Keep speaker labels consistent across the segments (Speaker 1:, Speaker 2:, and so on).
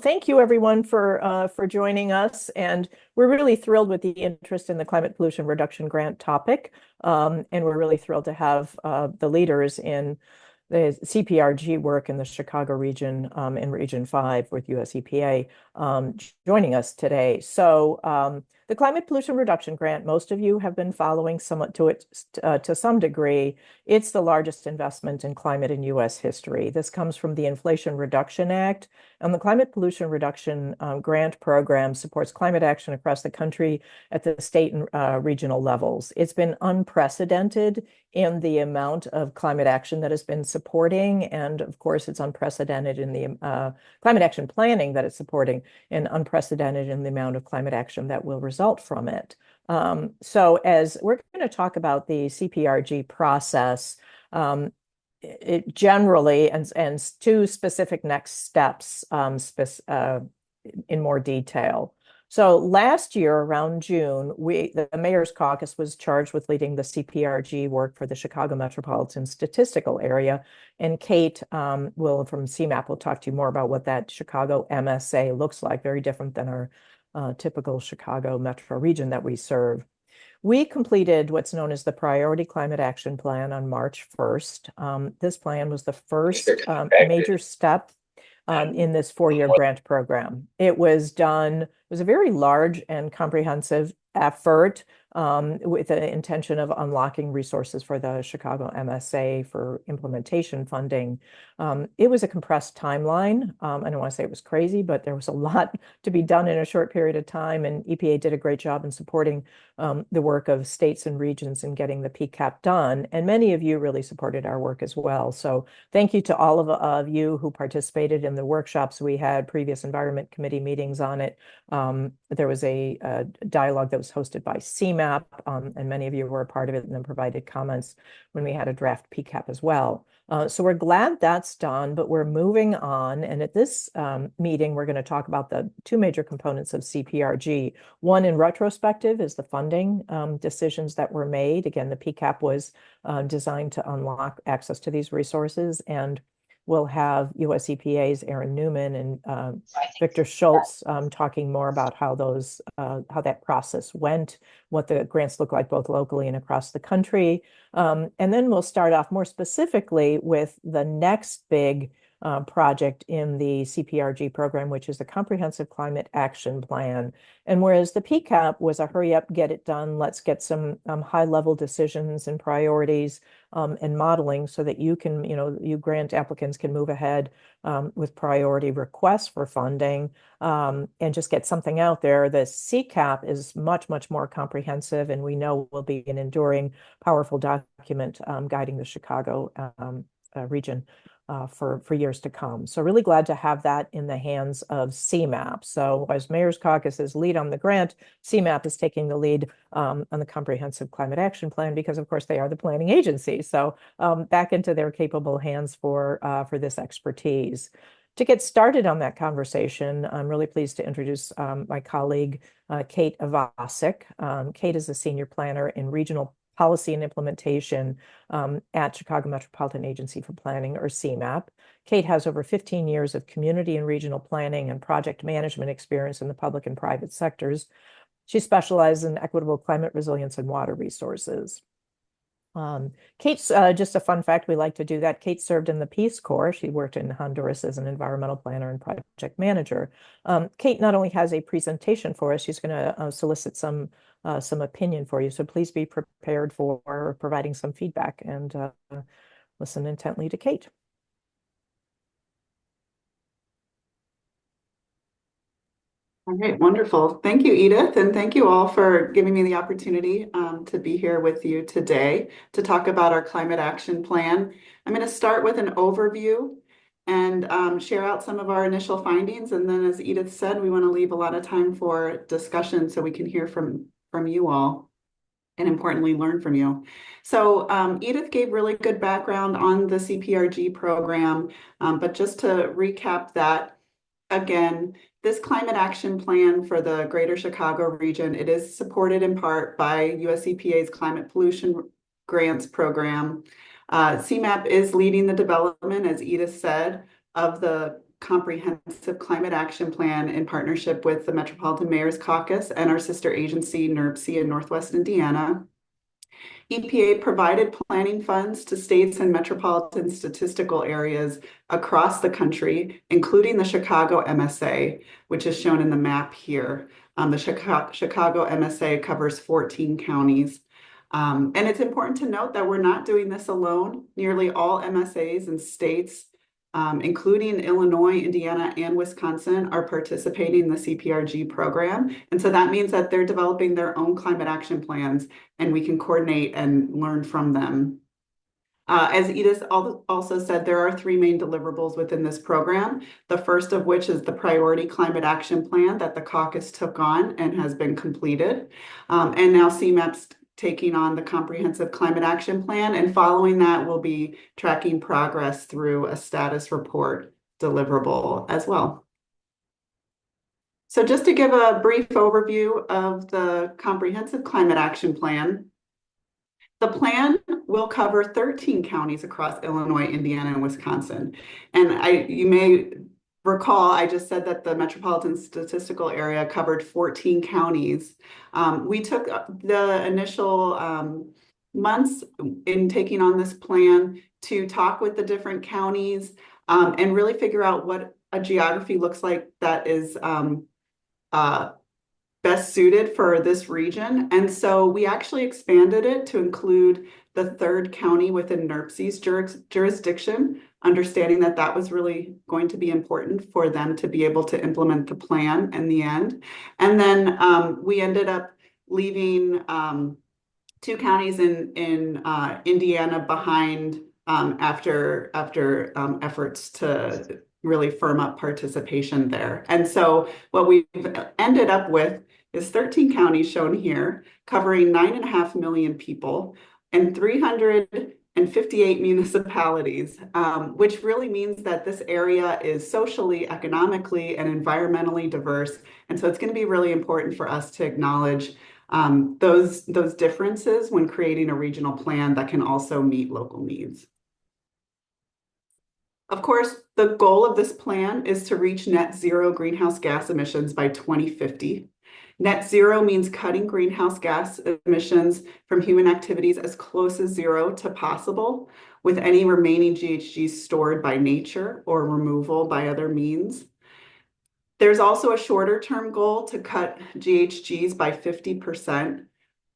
Speaker 1: thank you everyone for joining us, and we're really thrilled with the interest in the climate pollution reduction grant topic, and we're really thrilled to have the leaders in the CPRG work in the Chicago region in Region 5 with US EPA joining us today. So the Climate Pollution Reduction Grant, most of you have been following somewhat to it to some degree. It's the largest investment in climate in US history. This comes from the Inflation Reduction Act, and the Climate Pollution Reduction Grant Program supports climate action across the country at the state and regional levels. It's been unprecedented in the amount of climate action that has been supporting, and of course it's unprecedented in the climate action planning that it's supporting, and unprecedented in the amount of climate action that will result from it. So as we're going to talk about the CPRG process, it generally and two specific next steps in more detail. So last year, around June, the Mayor's Caucus was charged with leading the CPRG work for the Chicago Metropolitan Statistical Area. And Kate from CMAP will talk to you more about what that Chicago MSA looks like, very different than our typical Chicago metro region that we serve. We completed what's known as the Priority Climate Action Plan on March 1st. This plan was the first major step in this 4-year grant program. It was a very large and comprehensive effort with the intention of unlocking resources for the Chicago MSA for implementation funding. It was a compressed timeline. I don't want to say it was crazy, but there was a lot to be done in a short period of time, and EPA did a great job in supporting the work of states and regions in getting the PCAP done, and many of you really supported our work as well. So thank you to all of you who participated in the workshops. We had previous Environment Committee meetings on it. There was a dialogue that was hosted by CMAP, and many of you were a part of it and then provided comments when we had a draft PCAP as well. So we're glad that's done, but we're moving on. And at this meeting, we're going to talk about the two major components of CPRG. One, in retrospective, is the funding decisions that were made. Again, the PCAP was designed to unlock access to these resources, and we'll have US EPA's Aaron Newman and Victor Schultz talking more about how that process went, what the grants look like both locally and across the country. And then we'll start off more specifically with the next big project in the CPRG program, which is the Comprehensive Climate Action Plan. And whereas the PCAP was a hurry up, get it done, let's get some high-level decisions and priorities and modeling so that you grant applicants can move ahead with priority requests for funding and just get something out there. The CCAP is much, much more comprehensive, and we know will be an enduring, powerful document guiding the Chicago region for years to come. So really glad to have that in the hands of CMAP. So as Mayor's Caucus is lead on the grant, CMAP is taking the lead on the Comprehensive Climate Action Plan because, of course, they are the planning agency. So back into their capable hands for this expertise. To get started on that conversation, I'm really pleased to introduce my colleague, Kate Avasik. Kate is a senior planner in regional policy and implementation at Chicago Metropolitan Agency for Planning, or CMAP. Kate has over 15 years of community and regional planning and project management experience in the public and private sectors. She specializes in equitable climate resilience and water resources. Kate's just a fun fact, we like to do that. Kate served in the Peace Corps. She worked in Honduras as an environmental planner and project manager. Kate not only has a presentation for us, she's going to solicit some opinion for you. So please be prepared for providing some feedback and listen intently to Kate.
Speaker 2: All right, wonderful. Thank you, Edith, and thank you all for giving me the opportunity to be here with you today to talk about our climate action plan. I'm going to start with an overview and share out some of our initial findings, and then, as Edith said, we want to leave a lot of time for discussion so we can hear from you all and, importantly, learn from you. So Edith gave really good background on the CPRG program, but just to recap that, again, this climate action plan for the greater Chicago region, it is supported in part by US EPA's Climate Pollution Grants Program. CMAP is leading the development, as Edith said, of the comprehensive climate action plan in partnership with the Metropolitan Mayors Caucus and our sister agency, NIRPC in Northwest Indiana. EPA provided planning funds to states and metropolitan statistical areas across the country, including the Chicago MSA, which is shown in the map here. The Chicago MSA covers 14 counties. And it's important to note that we're not doing this alone. Nearly all MSAs and states, including Illinois, Indiana, and Wisconsin, are participating in the CPRG program. And so that means that they're developing their own climate action plans, and we can coordinate and learn from them. As Edith also said, there are 3 main deliverables within this program, the first of which is the Priority Climate Action Plan that the caucus took on and has been completed. And now CMAP's taking on the Comprehensive Climate Action Plan, and following that, we'll be tracking progress through a status report deliverable as well. So just to give a brief overview of the Comprehensive Climate Action Plan, the plan will cover 13 counties across Illinois, Indiana, and Wisconsin. And you may recall, I just said that the metropolitan statistical area covered 14 counties. We took the initial months in taking on this plan to talk with the different counties and really figure out what a geography looks like that is best suited for this region. And so we actually expanded it to include the 3rd county within NIRPC's jurisdiction, understanding that that was really going to be important for them to be able to implement the plan in the end. And then we ended up leaving 2 counties in Indiana behind after efforts to really firm up participation there. And so what we've ended up with is 13 counties shown here, covering 9.5 million people and 358 municipalities, which really means that this area is socially, economically, and environmentally diverse. And so it's going to be really important for us to acknowledge those differences when creating a regional plan that can also meet local needs. Of course, the goal of this plan is to reach net zero greenhouse gas emissions by 2050. Net zero means cutting greenhouse gas emissions from human activities as close as zero to possible, with any remaining GHGs stored by nature or removal by other means. There's also a shorter term goal to cut GHGs by 50%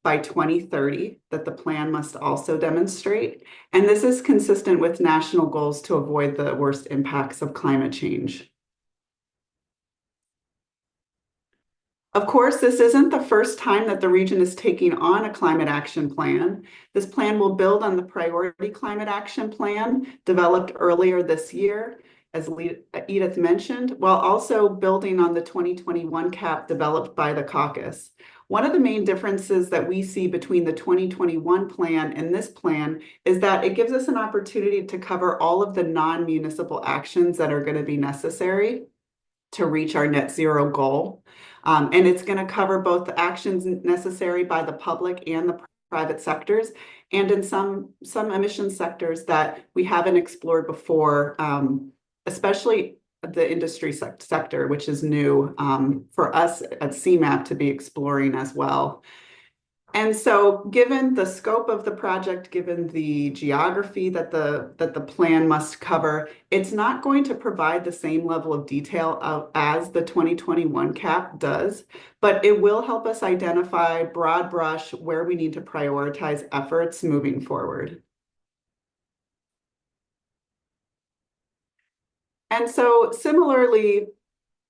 Speaker 2: by 2030 that the plan must also demonstrate. And this is consistent with national goals to avoid the worst impacts of climate change. Of course, this isn't the first time that the region is taking on a climate action plan. This plan will build on the Priority Climate Action Plan developed earlier this year, as Edith mentioned, while also building on the 2021 CAP developed by the caucus. One of the main differences that we see between the 2021 plan and this plan is that it gives us an opportunity to cover all of the non-municipal actions that are going to be necessary to reach our net zero goal. And it's going to cover both the actions necessary by the public and the private sectors, and in some emission sectors that we haven't explored before, especially the industry sector, which is new for us at CMAP to be exploring as well. And so given the scope of the project, given the geography that the plan must cover, it's not going to provide the same level of detail as the 2021 CAP does, but it will help us identify broad brush where we need to prioritize efforts moving forward. And so similarly,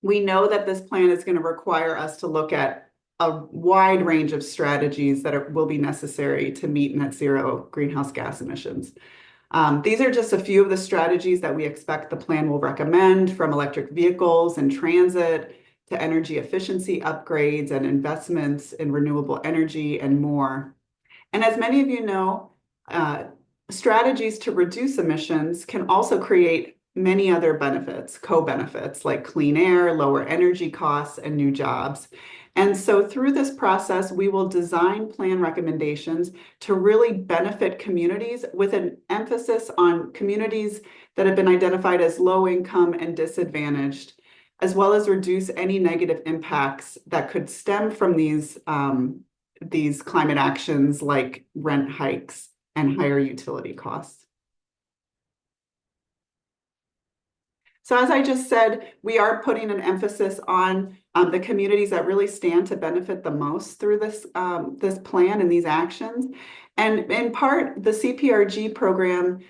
Speaker 2: we know that this plan is going to require us to look at a wide range of strategies that will be necessary to meet net zero greenhouse gas emissions. These are just a few of the strategies that we expect the plan will recommend, from electric vehicles and transit to energy efficiency upgrades and investments in renewable energy and more. And as many of you know, strategies to reduce emissions can also create many other benefits, co-benefits like clean air, lower energy costs, and new jobs. And so through this process, we will design plan recommendations to really benefit communities with an emphasis on communities that have been identified as low income and disadvantaged, as well as reduce any negative impacts that could stem from these climate actions like rent hikes and higher utility costs. So as I just said, we are putting an emphasis on the communities that really stand to benefit the most through this plan and these actions. And in part, the CPRG program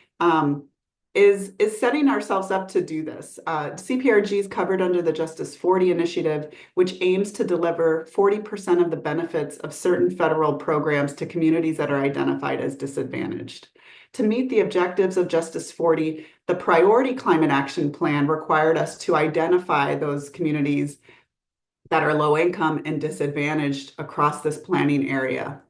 Speaker 2: is setting ourselves up to do this. CPRG is covered under the Justice 40 initiative, which aims to deliver 40% of the benefits of certain federal programs to communities that are identified as disadvantaged. To meet the objectives of Justice 40, the Priority Climate Action Plan required us to identify those communities that are low income and disadvantaged across this planning area.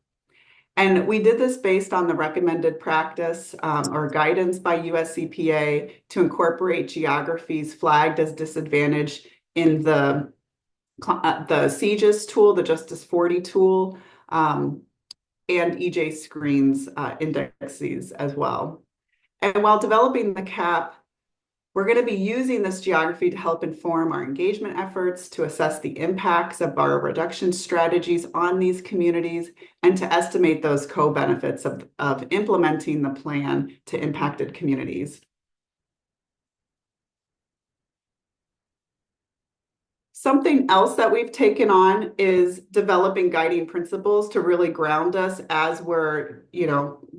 Speaker 2: And we did this based on the recommended practice or guidance by US EPA to incorporate geographies flagged as disadvantaged in the CGIS tool, the Justice 40 tool, and EJ Screen's indexes as well. And while developing the CAP, we're going to be using this geography to help inform our engagement efforts, to assess the impacts of our reduction strategies on these communities, and to estimate those co-benefits of implementing the plan to impacted communities. Something else that we've taken on is developing guiding principles to really ground us as we're,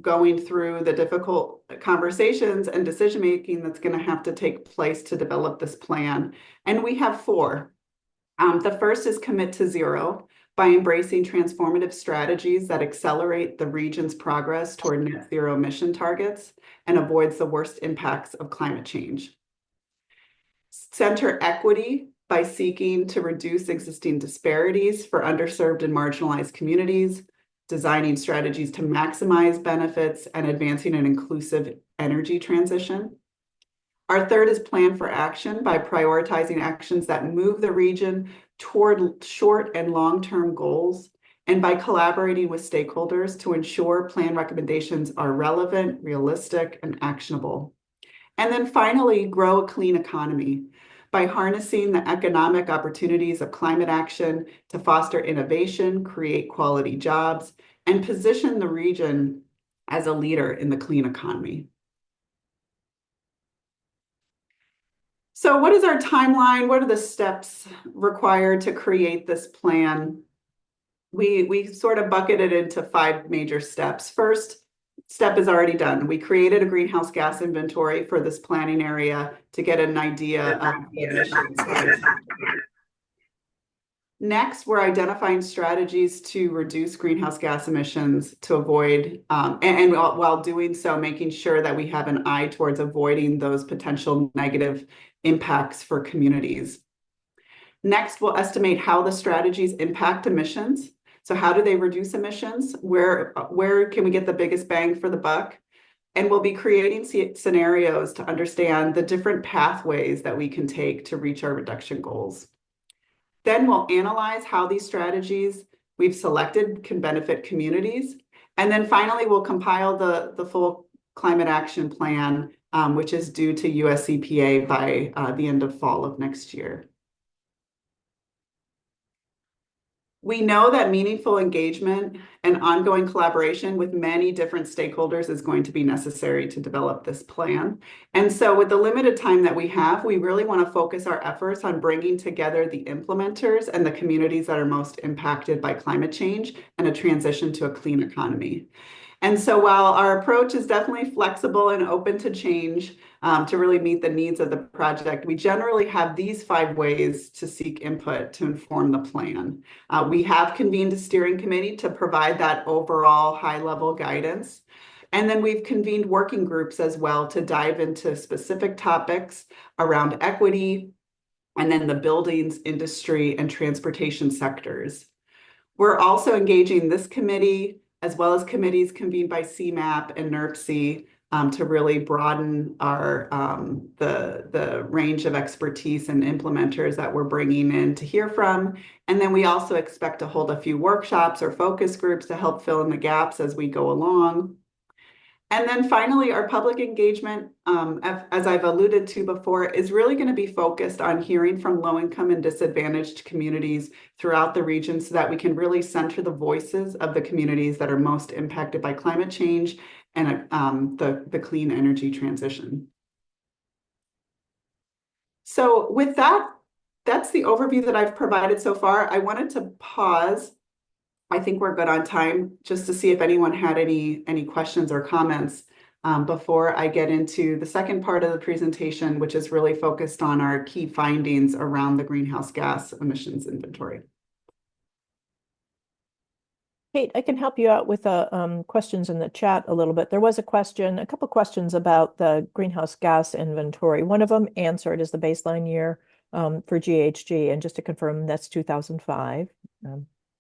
Speaker 2: going through the difficult conversations and decision-making that's going to have to take place to develop this plan. And we have 4. The first is commit to zero by embracing transformative strategies that accelerate the region's progress toward net zero emission targets and avoids the worst impacts of climate change. Center equity by seeking to reduce existing disparities for underserved and marginalized communities, designing strategies to maximize benefits, and advancing an inclusive energy transition. Our third is plan for action by prioritizing actions that move the region toward short and long-term goals, and by collaborating with stakeholders to ensure plan recommendations are relevant, realistic, and actionable. And then finally, grow a clean economy by harnessing the economic opportunities of climate action to foster innovation, create quality jobs, and position the region as a leader in the clean economy. So what is our timeline? What are the steps required to create this plan? We sort of bucketed it into 5 major steps. First step is already done. We created a greenhouse gas inventory for this planning area to get an idea of the emissions. Next, we're identifying strategies to reduce greenhouse gas emissions to avoid, and while doing so, making sure that we have an eye towards avoiding those potential negative impacts for communities. Next, we'll estimate how the strategies impact emissions. So how do they reduce emissions? Where can we get the biggest bang for the buck? And we'll be creating scenarios to understand the different pathways that we can take to reach our reduction goals. Then we'll analyze how these strategies we've selected can benefit communities. And then finally, we'll compile the full climate action plan, which is due to US EPA by the end of fall of next year. We know that meaningful engagement and ongoing collaboration with many different stakeholders is going to be necessary to develop this plan. And so with the limited time that we have, we really want to focus our efforts on bringing together the implementers and the communities that are most impacted by climate change and a transition to a clean economy. And so while our approach is definitely flexible and open to change to really meet the needs of the project, we generally have these 5 ways to seek input to inform the plan. We have convened a steering committee to provide that overall high-level guidance. And then we've convened working groups as well to dive into specific topics around equity and then the buildings, industry, and transportation sectors. We're also engaging this committee as well as committees convened by CMAP and NIRPC to really broaden our the range of expertise and implementers that we're bringing in to hear from. And then we also expect to hold a few workshops or focus groups to help fill in the gaps as we go along. And then finally, our public engagement, as I've alluded to before, is really going to be focused on hearing from low-income and disadvantaged communities throughout the region so that we can really center the voices of the communities that are most impacted by climate change and the clean energy transition. So with that, that's the overview that I've provided so far. I wanted to pause. I think we're good on time just to see if anyone had any questions or comments before I get into the second part of the presentation, which is really focused on our key findings around the greenhouse gas emissions inventory.
Speaker 1: Kate, I can help you out with questions in the chat a little bit. There was a couple questions about the greenhouse gas inventory. One of them answered is the baseline year for GHG, and just to confirm, that's 2005.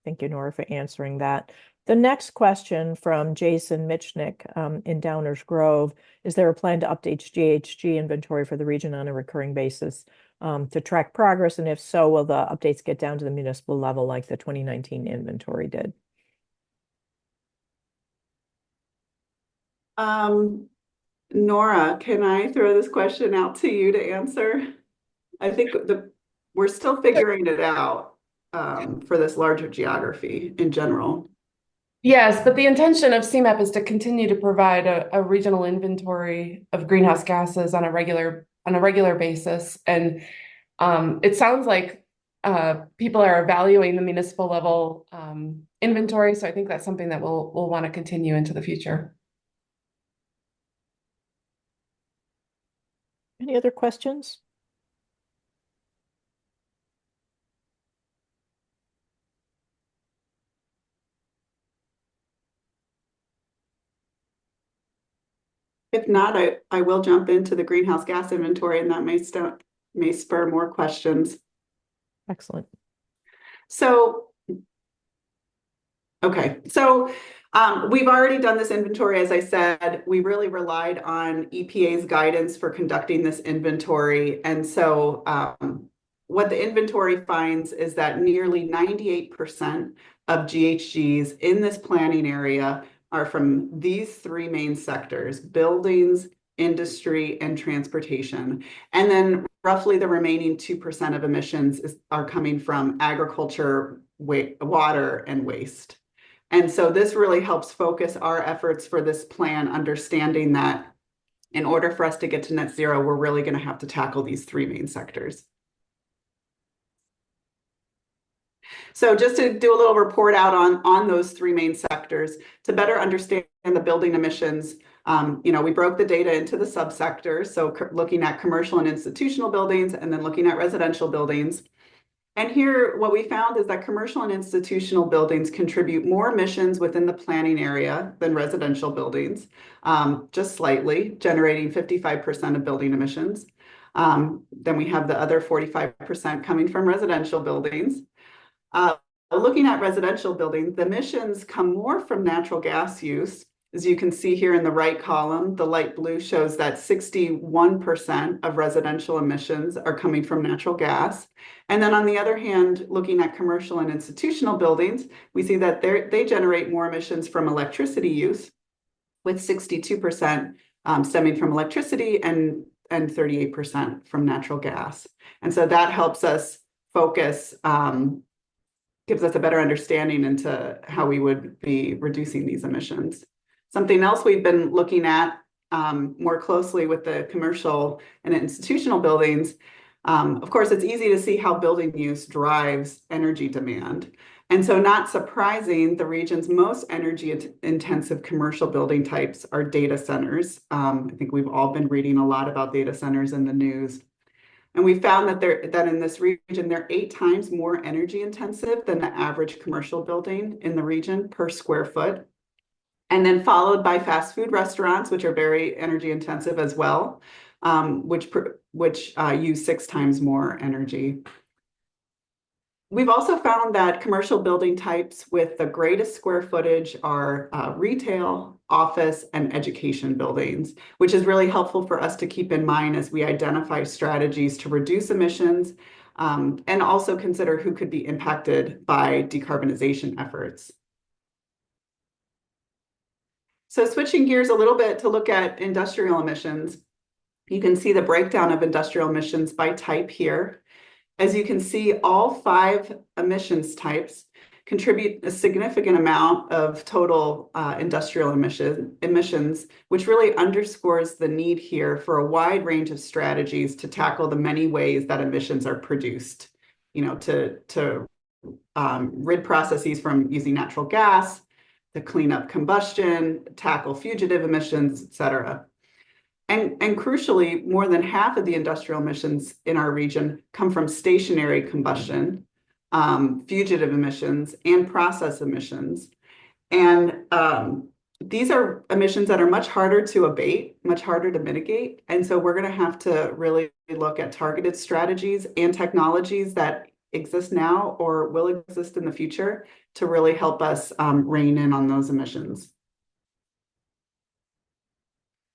Speaker 1: Thank you, Nora, for answering that. The next question from Jason Michnick in Downers Grove, is there a plan to update GHG inventory for the region on a recurring basis to track progress? And if so, will the updates get down to the municipal level like the 2019 inventory did?
Speaker 2: Nora, can I throw this question out to you to answer? I think we're still figuring it out for this larger geography in general.
Speaker 3: Yes, but the intention of CMAP is to continue to provide a regional inventory of greenhouse gases on a regular basis. And it sounds like people are evaluating the municipal level inventory. So I think that's something that we'll want to continue into the future.
Speaker 1: Any other questions?
Speaker 2: If not, I will jump into the greenhouse gas inventory, and that may spur more questions.
Speaker 1: Excellent.
Speaker 2: So, okay, so we've already done this inventory. As I said, we really relied on EPA's guidance for conducting this inventory. And so what the inventory finds is that nearly 98% of GHGs in this planning area are from these three main sectors: buildings, industry, and transportation. And then roughly the remaining 2% of emissions are coming from agriculture, water, and waste. And so this really helps focus our efforts for this plan, understanding that in order for us to get to net zero, we're really going to have to tackle these three main sectors. So just to do a little report out on those three main sectors, to better understand the building emissions, we broke the data into the subsectors. So looking at commercial and institutional buildings, and then looking at residential buildings. And here, what we found is that commercial and institutional buildings contribute more emissions within the planning area than residential buildings, just slightly, generating 55% of building emissions. Then we have the other 45% coming from residential buildings. Looking at residential buildings, the emissions come more from natural gas use. As you can see here in the right column, the light blue shows that 61% of residential emissions are coming from natural gas. And then on the other hand, looking at commercial and institutional buildings, we see that they generate more emissions from electricity use, with 62% stemming from electricity and 38% from natural gas. And so that helps us focus, gives us a better understanding into how we would be reducing these emissions. Something else we've been looking at more closely with the commercial and institutional buildings, of course, it's easy to see how building use drives energy demand. And so not surprising, the region's most energy-intensive commercial building types are data centers. I think we've all been reading a lot about data centers in the news. And we found that in this region, they're 8 times more energy intensive than the average commercial building in the region per square foot. And then followed by fast food restaurants, which are very energy intensive as well, which use 6 times more energy. We've also found that commercial building types with the greatest square footage are retail, office, and education buildings, which is really helpful for us to keep in mind as we identify strategies to reduce emissions, and also consider who could be impacted by decarbonization efforts. So switching gears a little bit to look at industrial emissions, you can see the breakdown of industrial emissions by type here. As you can see, all 5 emissions types contribute a significant amount of total industrial emissions, which really underscores the need here for a wide range of strategies to tackle the many ways that emissions are produced, to rid processes from using natural gas, to clean up combustion, tackle fugitive emissions, et cetera. And crucially, more than half of the industrial emissions in our region come from stationary combustion, fugitive emissions, and process emissions. And these are emissions that are much harder to abate, much harder to mitigate. And so we're going to have to really look at targeted strategies and technologies that exist now or will exist in the future to really help us rein in on those emissions.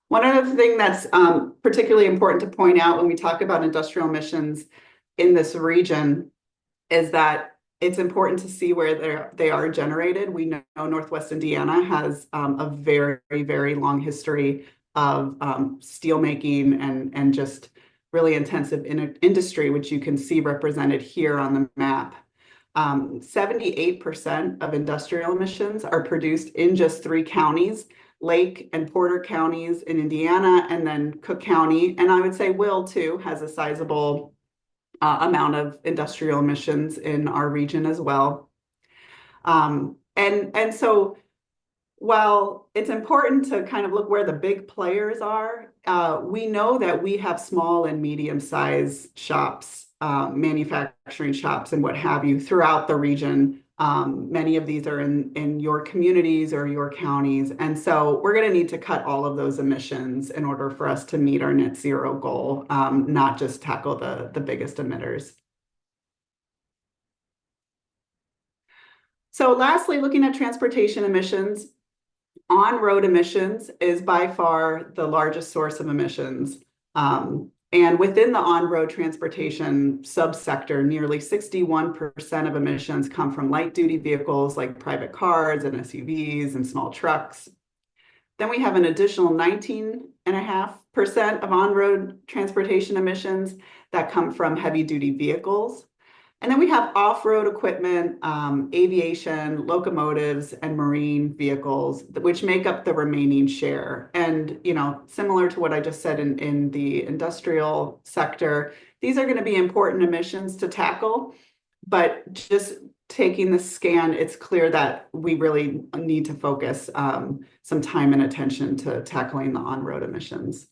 Speaker 2: One other thing that's particularly important to point out when we talk about industrial emissions in this region is that it's important to see where they are generated. We know Northwest Indiana has a very, very long history of steelmaking and just really intensive industry, which you can see represented here on the map. 78% of industrial emissions are produced in just 3 counties, Lake and Porter counties in Indiana, and then Cook County. And I would say Will, too, has a sizable amount of industrial emissions in our region as well. And so while it's important to kind of look where the big players are, we know that we have small and medium-sized shops, manufacturing shops and what have you throughout the region. Many of these are in your communities or your counties. And so we're going to need to cut all of those emissions in order for us to meet our net zero goal, not just tackle the biggest emitters. So lastly, looking at transportation emissions, on-road emissions is by far the largest source of emissions. And within the on-road transportation subsector, nearly 61% of emissions come from light-duty vehicles like private cars and SUVs and small trucks. Then we have an additional 19.5% of on-road transportation emissions that come from heavy-duty vehicles. And then we have off-road equipment, aviation, locomotives, and marine vehicles, which make up the remaining share. And, similar to what I just said in the industrial sector, these are going to be important emissions to tackle. But just taking the scan, it's clear that we really need to focus some time and attention to tackling the on-road emissions.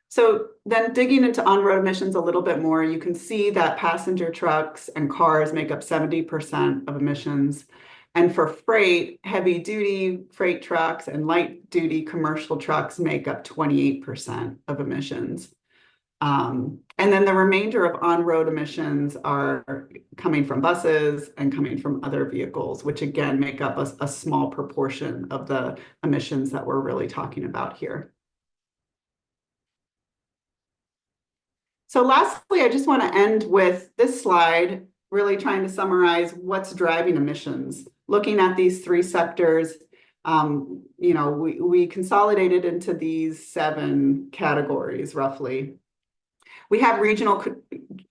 Speaker 2: So then digging into on-road emissions a little bit more, you can see that passenger trucks and cars make up 70% of emissions. And for freight, heavy-duty freight trucks and light-duty commercial trucks make up 28% of emissions. And then the remainder of on-road emissions are coming from buses and coming from other vehicles, which again make up a small proportion of the emissions that we're really talking about here. So lastly, I just want to end with this slide, really trying to summarize what's driving emissions. Looking at these 3 sectors, we consolidated into these 7 categories roughly. We have regional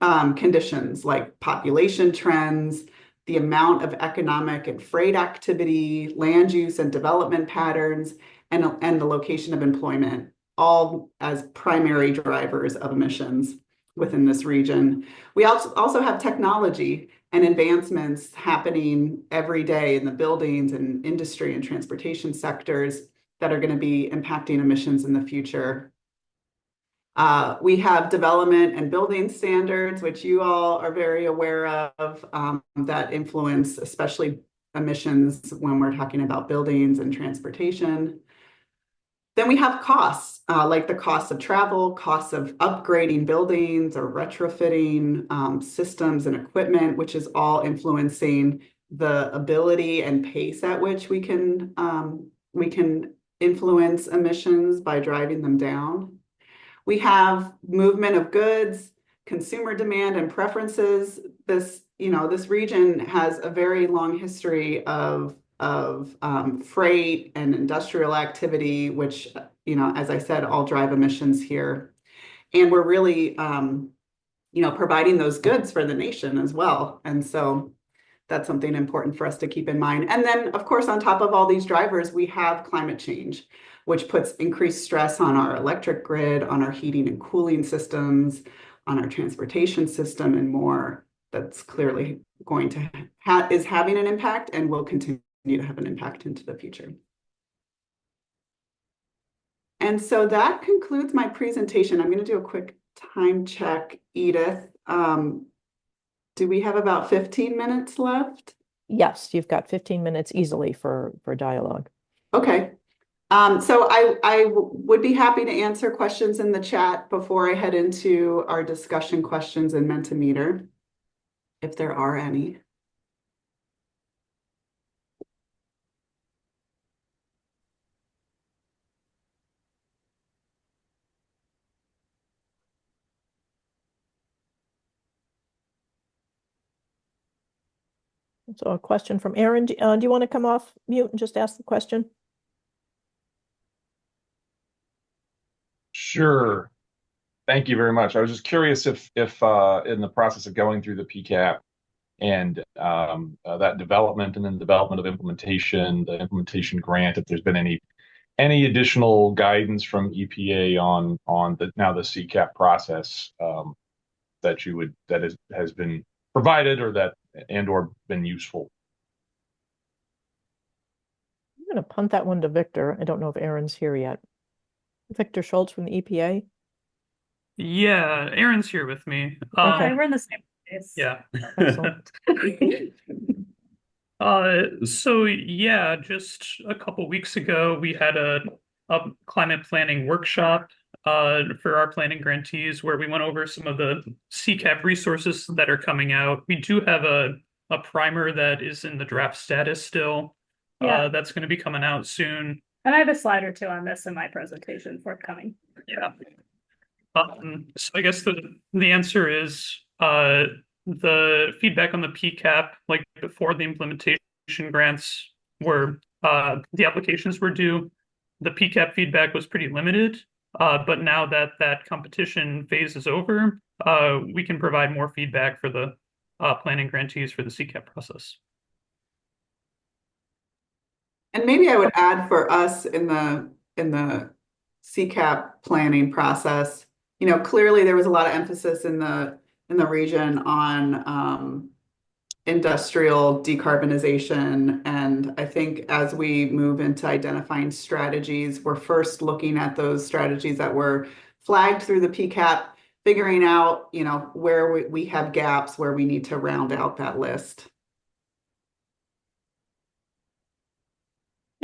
Speaker 2: conditions like population trends, the amount of economic and freight activity, land use and development patterns, and the location of employment, all as primary drivers of emissions within this region. We also have technology and advancements happening every day in the buildings and industry and transportation sectors that are going to be impacting emissions in the future. We have development and building standards, which you all are very aware of, that influence especially emissions when we're talking about buildings and transportation. Then we have costs, like the cost of travel, costs of upgrading buildings or retrofitting systems and equipment, which is all influencing the ability and pace at which we can influence emissions by driving them down. We have movement of goods, consumer demand and preferences. This region has a very long history of freight and industrial activity, which, as I said, all drive emissions here. And we're really, providing those goods for the nation as well. And so that's something important for us to keep in mind. And then, of course, on top of all these drivers, we have climate change, which puts increased stress on our electric grid, on our heating and cooling systems, on our transportation system, and more. That's clearly going to is having an impact and will continue to have an impact into the future. And so that concludes my presentation. I'm going to do a quick time check, Edith. Do we have about 15 minutes left?
Speaker 1: Yes, you've got 15 minutes easily for dialogue.
Speaker 2: Okay. So I would be happy to answer questions in the chat before I head into our discussion questions in Mentimeter, if there are any.
Speaker 1: So a question from Aaron. Do you want to come off mute and just ask the question?
Speaker 4: Sure. Thank you very much. I was just curious if in the process of going through the PCAP and that development and then development of implementation, the implementation grant, if there's been any additional guidance from EPA on the CCAP process that has been provided or been useful.
Speaker 1: I'm going to punt that one to Victor. I don't know if Aaron's here yet. Victor Schultz from the EPA.
Speaker 5: Yeah, Aaron's here with me.
Speaker 1: Okay.
Speaker 6: We're in the same place.
Speaker 5: Yeah.
Speaker 1: Excellent.
Speaker 5: So yeah, just a couple weeks ago, we had a climate planning workshop for our planning grantees where we went over some of the CCAP resources that are coming out. We do have a primer that is in the draft status still.
Speaker 6: Yeah.
Speaker 5: That's going to be coming out soon.
Speaker 6: And I have a slide or two on this in my presentation forthcoming.
Speaker 5: Yeah. So I guess the answer is the feedback on the PCAP, like before the implementation grants were the applications were due, the PCAP feedback was pretty limited. But now that competition phase is over, we can provide more feedback for the planning grantees for the CCAP process.
Speaker 2: And maybe I would add for us in the CCAP planning process, clearly there was a lot of emphasis in the region on industrial decarbonization. And I think as we move into identifying strategies, we're first looking at those strategies that were flagged through the PCAP, figuring out, where we have gaps, where we need to round out that list.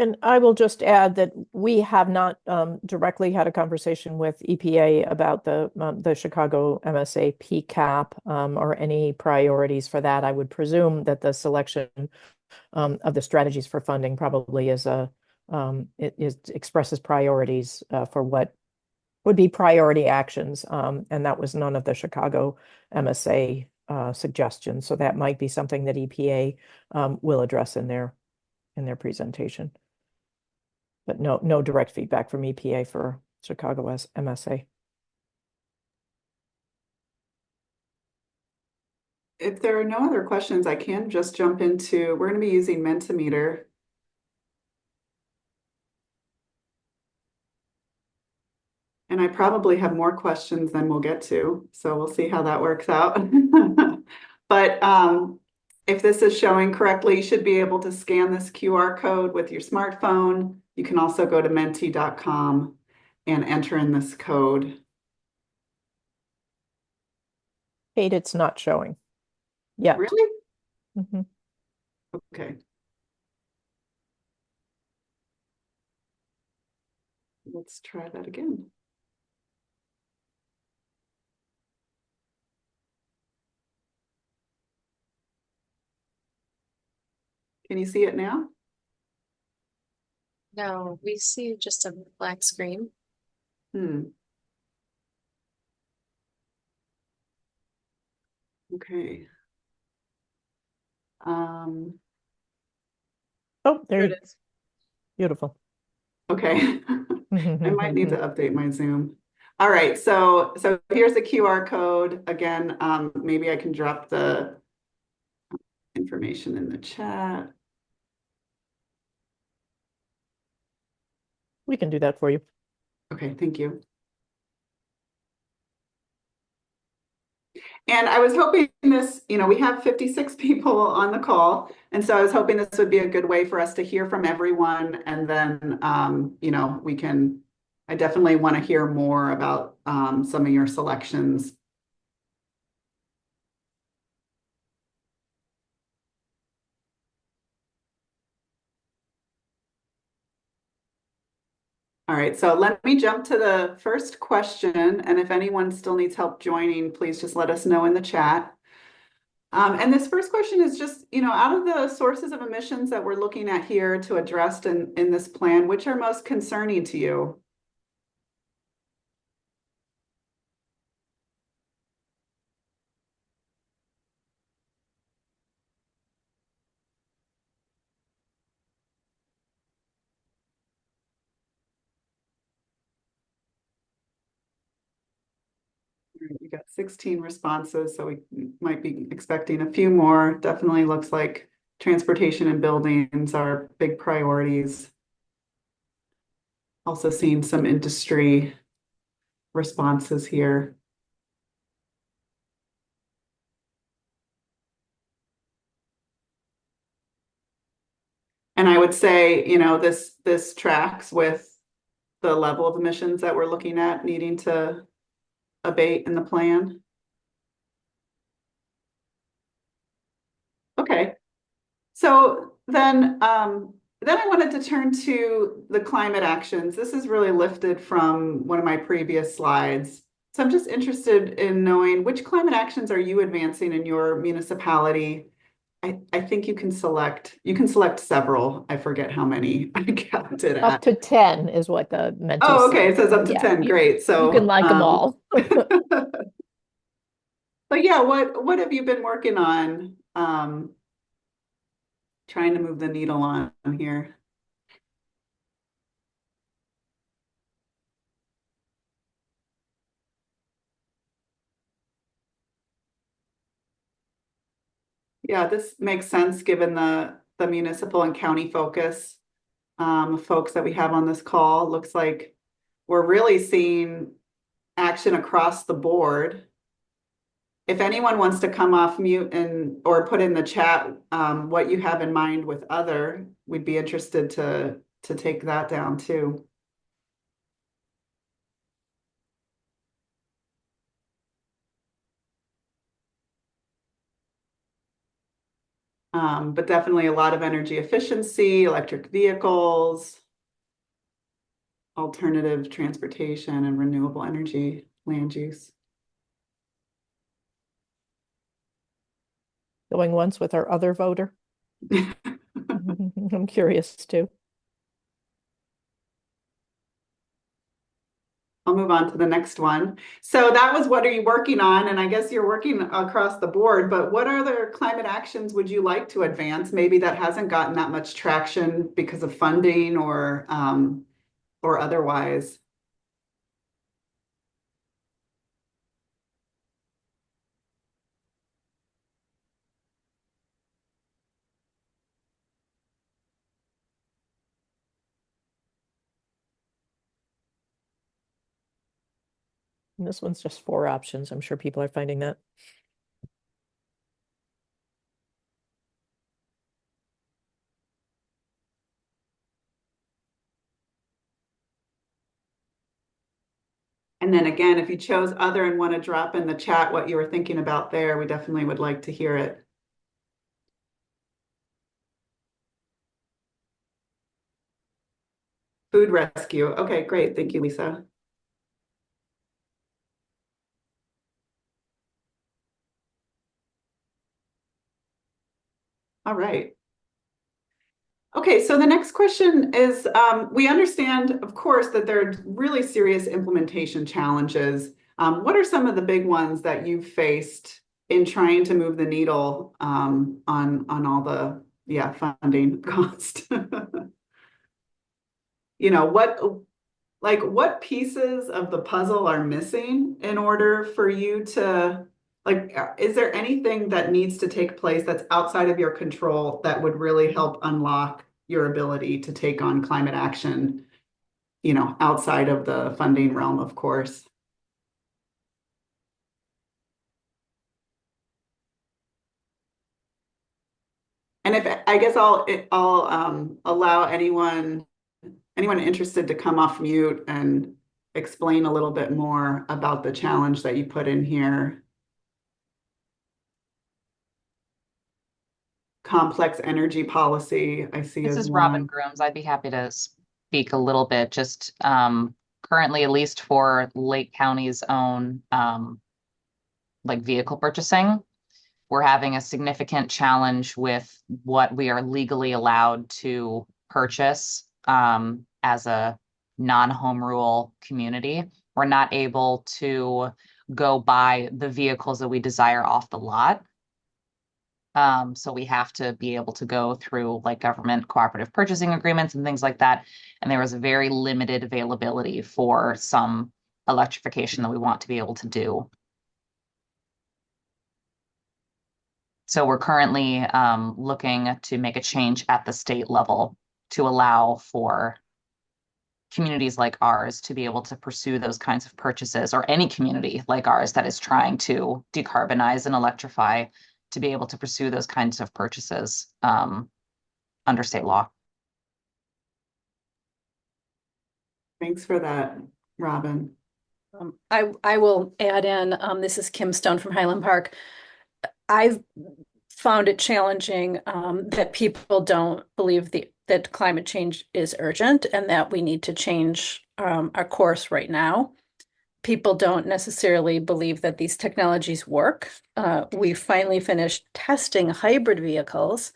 Speaker 1: And I will just add that we have not directly had a conversation with EPA about the Chicago MSA PCAP or any priorities for that. I would presume that the selection of the strategies for funding probably expresses priorities for what would be priority actions, and that was none of the Chicago MSA suggestions. So that might be something that EPA will address in their presentation. But no direct feedback from EPA for Chicago MSA.
Speaker 2: If there are no other questions, I can just jump into, we're going to be using Mentimeter. And I probably have more questions than we'll get to, so we'll see how that works out. But if this is showing correctly, you should be able to scan this QR code with your smartphone. You can also go to menti.com and enter in this code.
Speaker 1: Kate, it's not showing yet.
Speaker 2: Really?
Speaker 1: Mm-hmm.
Speaker 2: Okay. Let's try that again. Can you see it now?
Speaker 7: No, we see just a black screen.
Speaker 2: Okay.
Speaker 1: Oh, there
Speaker 7: Here
Speaker 1: you
Speaker 7: it is.
Speaker 1: Beautiful.
Speaker 2: Okay. I might need to update my Zoom. All right, so here's the QR code. Again, maybe I can drop the information in the chat.
Speaker 1: We can do that for you.
Speaker 2: Okay, thank you. And I was hoping this, we have 56 people on the call. And so I was hoping this would be a good way for us to hear from everyone. And then, I definitely want to hear more about some of your selections. All right, so let me jump to the first question. And if anyone still needs help joining, please just let us know in the chat. And this first question is just, out of the sources of emissions that we're looking at here to address in this plan, which are most concerning to you? We got 16 responses, so we might be expecting a few more. Definitely looks like transportation and buildings are big priorities. Also seeing some industry responses here. And I would say, this tracks with the level of emissions that we're looking at needing to abate in the plan. Okay, so then I wanted to turn to the climate actions. This is really lifted from one of my previous slides. So I'm just interested in knowing which climate actions are you advancing in your municipality? I think you can select several. I forget how many I counted at.
Speaker 1: Up to 10 is what the Menti
Speaker 2: Oh, okay.
Speaker 1: said.
Speaker 2: It says up to
Speaker 1: Yeah,
Speaker 2: 10. Great. So
Speaker 1: you can like them all.
Speaker 2: But yeah, what have you been working on? Trying to move the needle on here. Yeah, this makes sense given the municipal and county focus of folks that we have on this call. Looks like we're really seeing action across the board. If anyone wants to come off mute or put in the chat what you have in mind with other, we'd be interested to take that down too. But definitely a lot of energy efficiency, electric vehicles, alternative transportation, and renewable energy land use.
Speaker 1: Going once with our other voter. I'm curious too.
Speaker 2: I'll move on to the next one. So that was what are you working on? And I guess you're working across the board, but what other climate actions would you like to advance? Maybe that hasn't gotten that much traction because of funding or otherwise.
Speaker 1: And this one's just 4 options. I'm sure people are finding that.
Speaker 2: And then again, if you chose other and want to drop in the chat what you were thinking about there, we definitely would like to hear it. Food rescue. Okay, great. Thank you, Lisa. All right. Okay, so the next question is, we understand, of course, that there are really serious implementation challenges. What are some of the big ones that you've faced in trying to move the needle on all the funding cost? You know, what pieces of the puzzle are missing in order for you to, like, is there anything that needs to take place that's outside of your control that would really help unlock your ability to take on climate action, you know, outside of the funding realm, of course? And if I guess I'll allow anyone interested to come off mute and explain a little bit more about the challenge that you put in here. Complex energy policy, I see
Speaker 8: This
Speaker 2: as
Speaker 8: is Robin
Speaker 2: one.
Speaker 8: Grooms. I'd be happy to speak a little bit, just currently, at least for Lake County's own like vehicle purchasing, we're having a significant challenge with what we are legally allowed to purchase as a non-home rule community. We're not able to go buy the vehicles that we desire off the lot. So we have to be able to go through like government cooperative purchasing agreements and things like that. And there was a very limited availability for some electrification that we want to be able to do. So we're currently looking to make a change at the state level to allow for communities like ours to be able to pursue those kinds of purchases, or any community like ours that is trying to decarbonize and electrify, to be able to pursue those kinds of purchases under state law.
Speaker 2: Thanks for that, Robin.
Speaker 6: I will add in, this is Kim Stone from Highland Park. I've found it challenging that people don't believe that climate change is urgent and that we need to change our course right now. People don't necessarily believe that these technologies work. We finally finished testing hybrid vehicles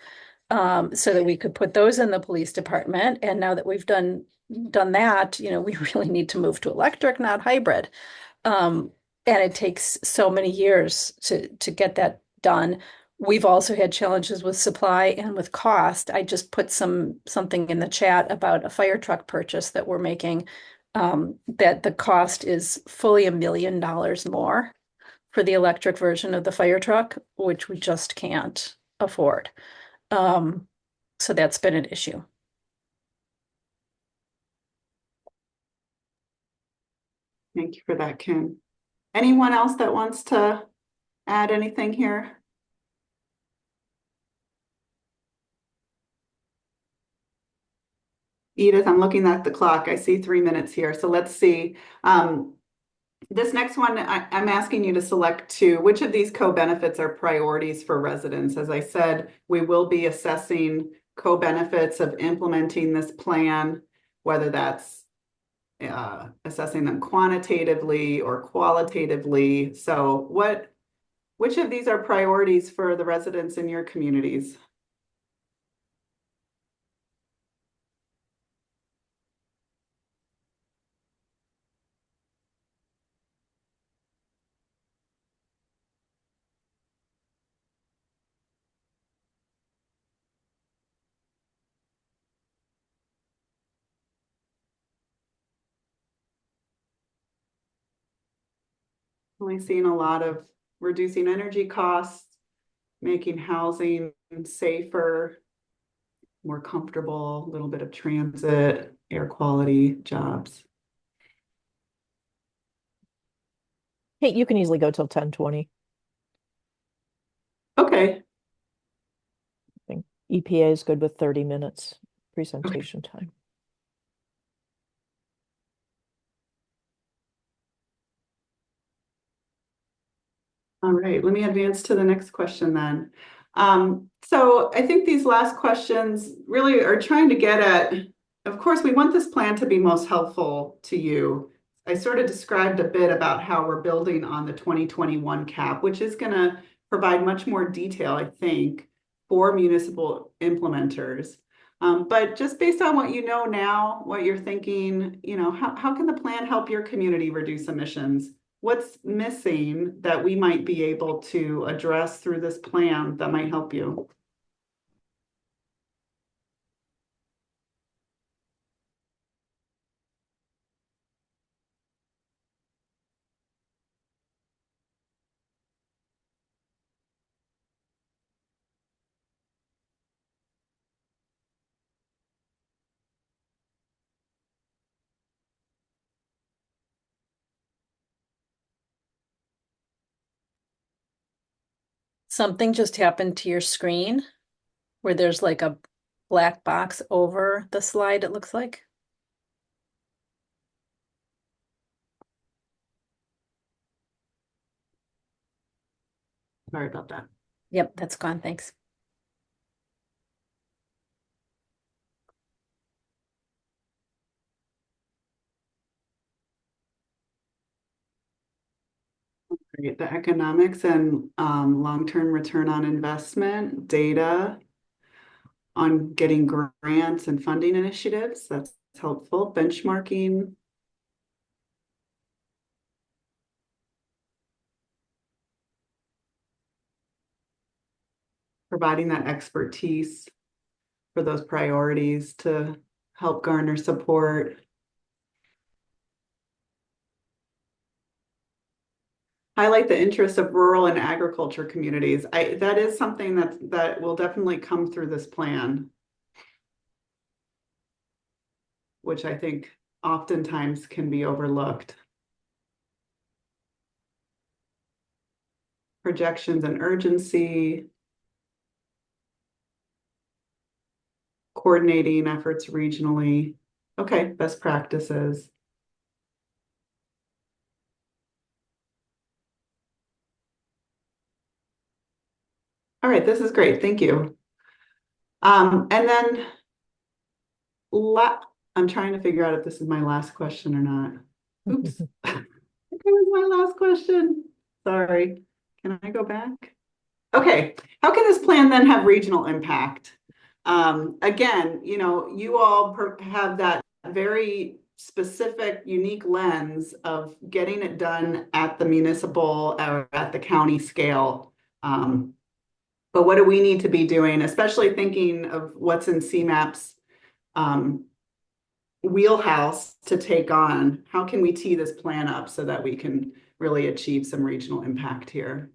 Speaker 6: so that we could put those in the police department. And now that we've done that, you know, we really need to move to electric, not hybrid. And it takes so many years to get that done. We've also had challenges with supply and with cost. I just put something in the chat about a fire truck purchase that we're making, that the cost is fully $1 million more for the electric version of the fire truck, which we just can't afford. So that's been an issue.
Speaker 2: Thank you for that, Kim. Anyone else that wants to add anything here? Edith, I'm looking at the clock. I see 3 minutes here. So let's see. This next one, I'm asking you to select two. Which of these co-benefits are priorities for residents? As I said, we will be assessing co-benefits of implementing this plan, whether that's assessing them quantitatively or qualitatively. So which of these are priorities for the residents in your communities? We've seen a lot of reducing energy costs, making housing safer, more comfortable, a little bit of transit, air quality, jobs.
Speaker 1: Hey, you can easily go till 10:20.
Speaker 2: Okay.
Speaker 1: I think EPA is good with 30 minutes presentation time.
Speaker 2: All right, let me advance to the next question then. So I think these last questions really are trying to get at, of course, we want this plan to be most helpful to you. I sort of described a bit about how we're building on the 2021 CAP, which is going to provide much more detail, I think, for municipal implementers. But just based on what you know now, what you're thinking, how can the plan help your community reduce emissions? What's missing that we might be able to address through this plan that might help you?
Speaker 6: Something just happened to your screen where there's like a black box over the slide, it looks like.
Speaker 2: Sorry about that.
Speaker 6: Yep, that's gone. Thanks.
Speaker 2: Great. The economics and long-term return on investment data on getting grants and funding initiatives. That's helpful. Benchmarking. Providing that expertise for those priorities to help garner support. Highlight the interests of rural and agriculture communities. That is something that will definitely come through this plan, which I think oftentimes can be overlooked. Projections and urgency. Coordinating efforts regionally. Okay, best practices. All right, this is great. Thank you. And then I'm trying to figure out if this is my last question or not. Oops. That was my last question. Sorry. Can I go back? Okay. How can this plan then have regional impact? Again, you all have that very specific, unique lens of getting it done at the municipal or at the county scale. But what do we need to be doing, especially thinking of what's in CMAP's wheelhouse to take on? How can we tee this plan up so that we can really achieve some regional impact here?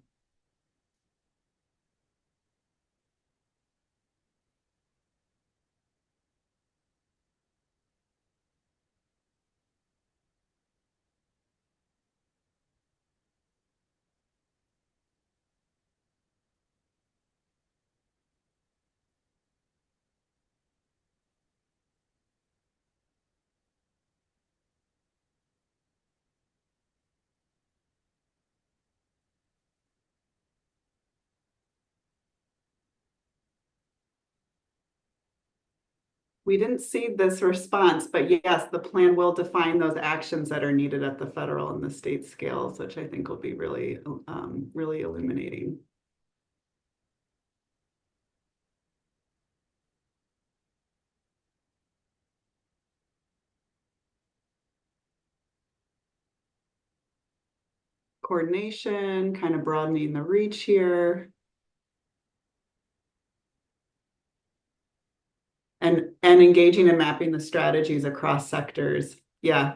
Speaker 2: We didn't see this response, but yes, the plan will define those actions that are needed at the federal and the state scales, which I think will be really, really illuminating. Coordination, kind of broadening the reach here. And engaging and mapping the strategies across sectors. Yeah,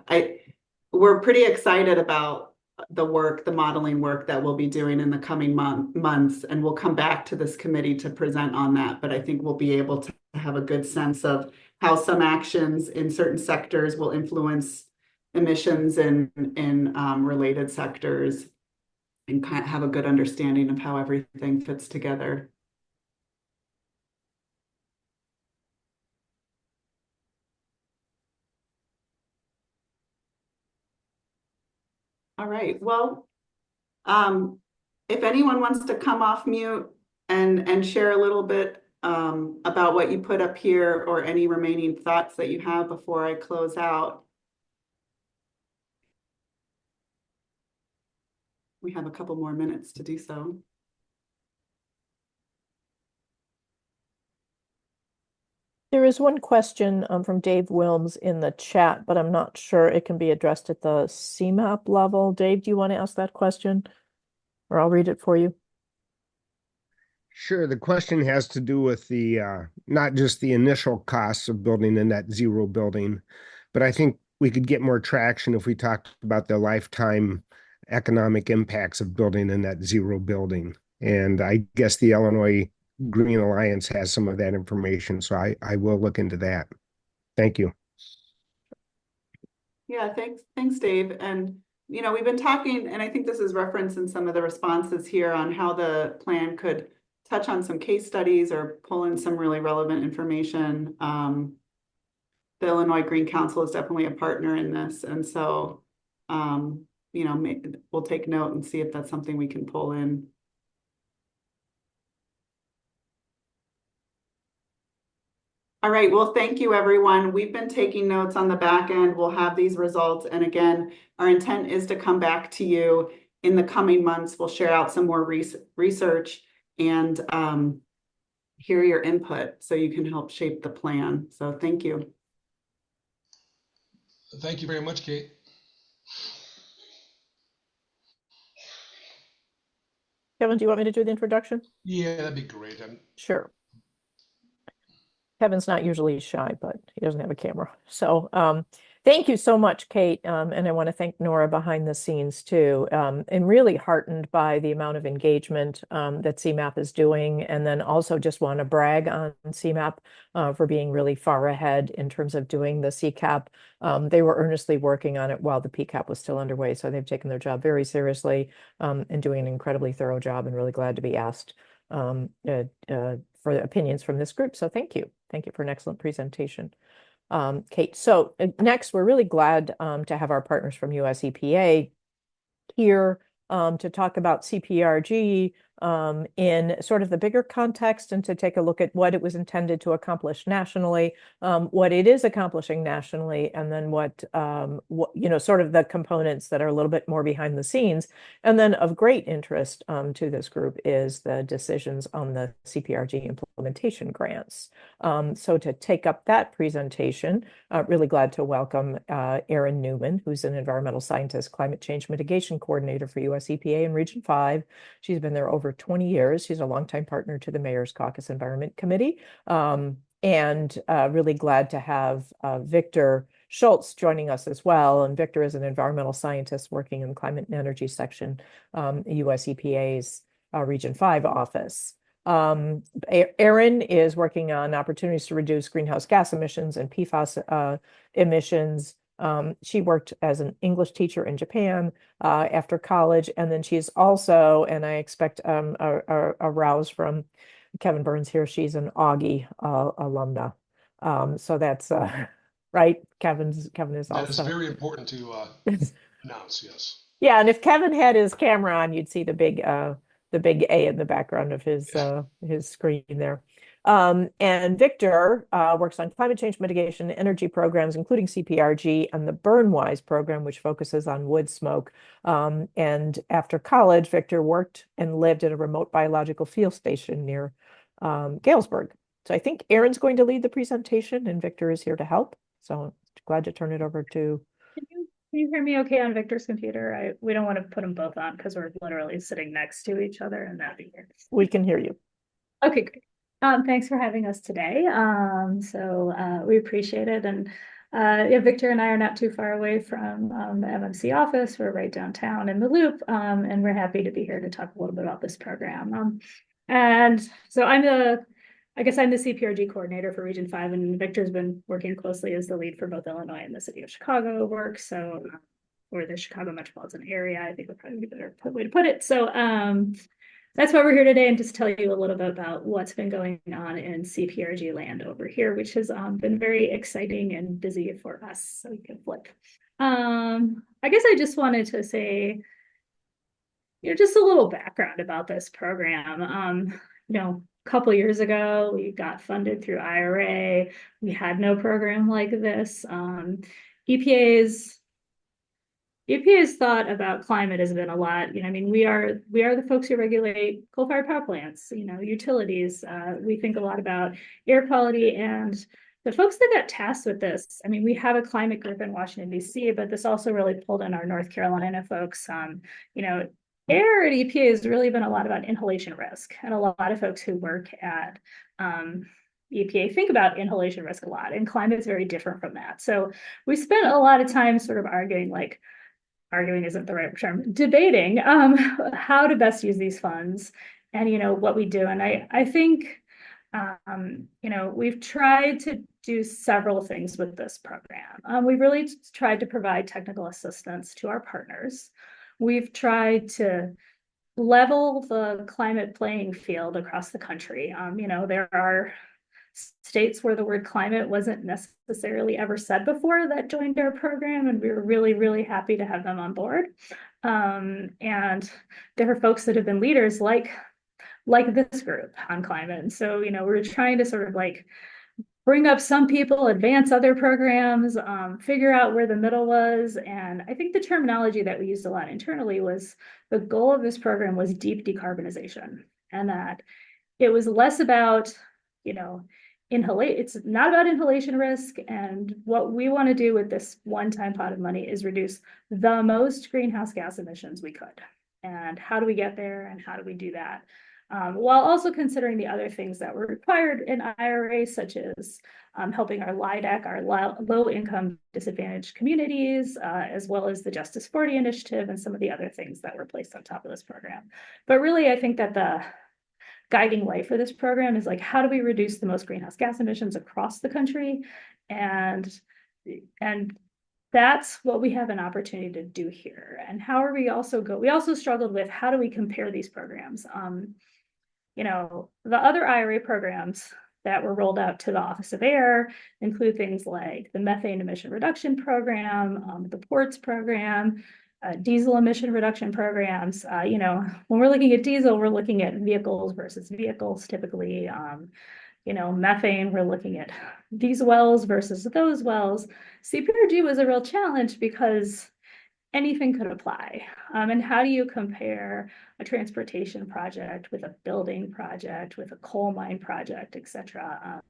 Speaker 2: we're pretty excited about the modeling work that we'll be doing in the coming months, and we'll come back to this committee to present on that. But I think we'll be able to have a good sense of how some actions in certain sectors will influence emissions in related sectors, and kind of have a good understanding of how everything fits together. All right, well, if anyone wants to come off mute and share a little bit about what you put up here or any remaining thoughts that you have before I close out. We have a couple more minutes to do so.
Speaker 1: There is one question from Dave Wilms in the chat, but I'm not sure it can be addressed at the CMAP level. Dave, do you want to ask that question? Or I'll read it for you.
Speaker 9: Sure. The question has to do with the not just the initial costs of building a net zero building, but I think we could get more traction if we talked about the lifetime economic impacts of building a net zero building. And I guess the Illinois Green Alliance has some of that information, so I will look into that. Thank you.
Speaker 2: Yeah, thanks, Dave. And we've been talking, and I think this is referenced in some of the responses here on how the plan could touch on some case studies or pull in some really relevant information. The Illinois Green Council is definitely a partner in this, and so we'll take note and see if that's something we can pull in. All right, well, thank you, everyone. We've been taking notes on the back end. We'll have these results. And again, our intent is to come back to you in the coming months. We'll share out some more research and hear your input so you can help shape the plan. So thank you.
Speaker 10: Thank you very much, Kate.
Speaker 1: Kevin, do you want me to do the introduction?
Speaker 10: Yeah, that'd be great.
Speaker 1: Sure. Kevin's not usually shy, but he doesn't have a camera. So thank you so much, Kate. And I want to thank Nora behind the scenes too. And really heartened by the amount of engagement that CMAP is doing. And then also just want to brag on CMAP for being really far ahead in terms of doing the CCAP. They were earnestly working on it while the PCAP was still underway. So they've taken their job very seriously and doing an incredibly thorough job, and really glad to be asked for the opinions from this group. So thank you. Thank you for an excellent presentation, Kate. So next, we're really glad to have our partners from US EPA here to talk about CPRG in sort of the bigger context, and to take a look at what it was intended to accomplish nationally, what it is accomplishing nationally, and then what sort of the components that are a little bit more behind the scenes. And then of great interest to this group is the decisions on the CPRG implementation grants. So to take up that presentation, really glad to welcome Erin Newman, who's an environmental scientist, climate change mitigation coordinator for US EPA in Region 5. She's been there over 20 years. She's a longtime partner to the Mayors Caucus Environment Committee. And really glad to have Victor Schultz joining us as well. And Victor is an environmental scientist working in the climate and energy section, US EPA's Region 5 office. Erin is working on opportunities to reduce greenhouse gas emissions and PFAS emissions. She worked as an English teacher in Japan after college, and then she's also, and I expect a rouse from Kevin Burns here, she's an Augie alumna. So that's right. Kevin is also.
Speaker 10: That is very important to announce, yes.
Speaker 1: Yeah, and if Kevin had his camera on, you'd see the big A in the background of his screen there. And Victor works on climate change mitigation and energy programs, including CPRG and the BurnWise program, which focuses on wood smoke. And after college, Victor worked and lived at a remote biological field station near Galesburg. So I think Erin's going to lead the presentation, and Victor is here to help. So glad to turn it over to.
Speaker 11: Can you hear me okay on Victor's computer? We don't want to put them both on because we're literally sitting next to each other, and that'd be weird.
Speaker 1: We can hear you.
Speaker 11: Okay, great. Thanks for having us today. We appreciate it. And yeah, Victor and I are not too far away from the MMC office. We're right downtown in the Loop, and we're happy to be here to talk a little bit about this program. And so I'm the CPRG coordinator for Region 5, and Victor's been working closely as the lead for both Illinois and the city of Chicago work. So, or the Chicago Metropolitan Area, I think would probably be a better way to put it. So that's why we're here today, and just tell you a little bit about what's been going on in CPRG land over here, which has been very exciting and busy for us. So we can flip. I guess I just wanted to say, just a little background about this program. A couple years ago, we got funded through IRA. We had no program like this. EPA's EPA's thought about climate has been a lot. I mean, we are the folks who regulate coal-fired power plants, utilities. We think a lot about air quality, and the folks that got tasked with this. I mean, we have a climate group in Washington, D.C., but this also really pulled in our North Carolina folks. Air at EPA has really been a lot about inhalation risk, and a lot of folks who work at EPA think about inhalation risk a lot, and climate is very different from that. So we spent a lot of time sort of arguing isn't the right term, debating how to best use these funds and what we do. And I think we've tried to do several things with this program. We've really tried to provide technical assistance to our partners. We've tried to level the climate playing field across the country. There are states where the word climate wasn't necessarily ever said before that joined our program, and we were really, really happy to have them on board. And there are folks that have been leaders like this group on climate. And so, we're trying to sort of bring up some people, advance other programs, figure out where the middle was. And I think the terminology that we used a lot internally was the goal of this program was deep decarbonization, and that it was less about, it's not about inhalation risk. And what we want to do with this one-time pot of money is reduce the most greenhouse gas emissions we could. And how do we get there, and how do we do that? While also considering the other things that were required in IRA, such as helping our LIDAC, our low-income disadvantaged communities, as well as the Justice 40 initiative and some of the other things that were placed on top of this program. But really, I think that the guiding light for this program is how do we reduce the most greenhouse gas emissions across the country? And that's what we have an opportunity to do here. And how are we also struggled with how do we compare these programs? The other IRA programs that were rolled out to the Office of Air include things like the methane emission reduction program, the ports program, diesel emission reduction programs. When we're looking at diesel, we're looking at vehicles versus vehicles typically. Methane, we're looking at these wells versus those wells. CPRG was a real challenge because anything could apply. And how do you compare a transportation project with a building project, with a coal mine project, et cetera,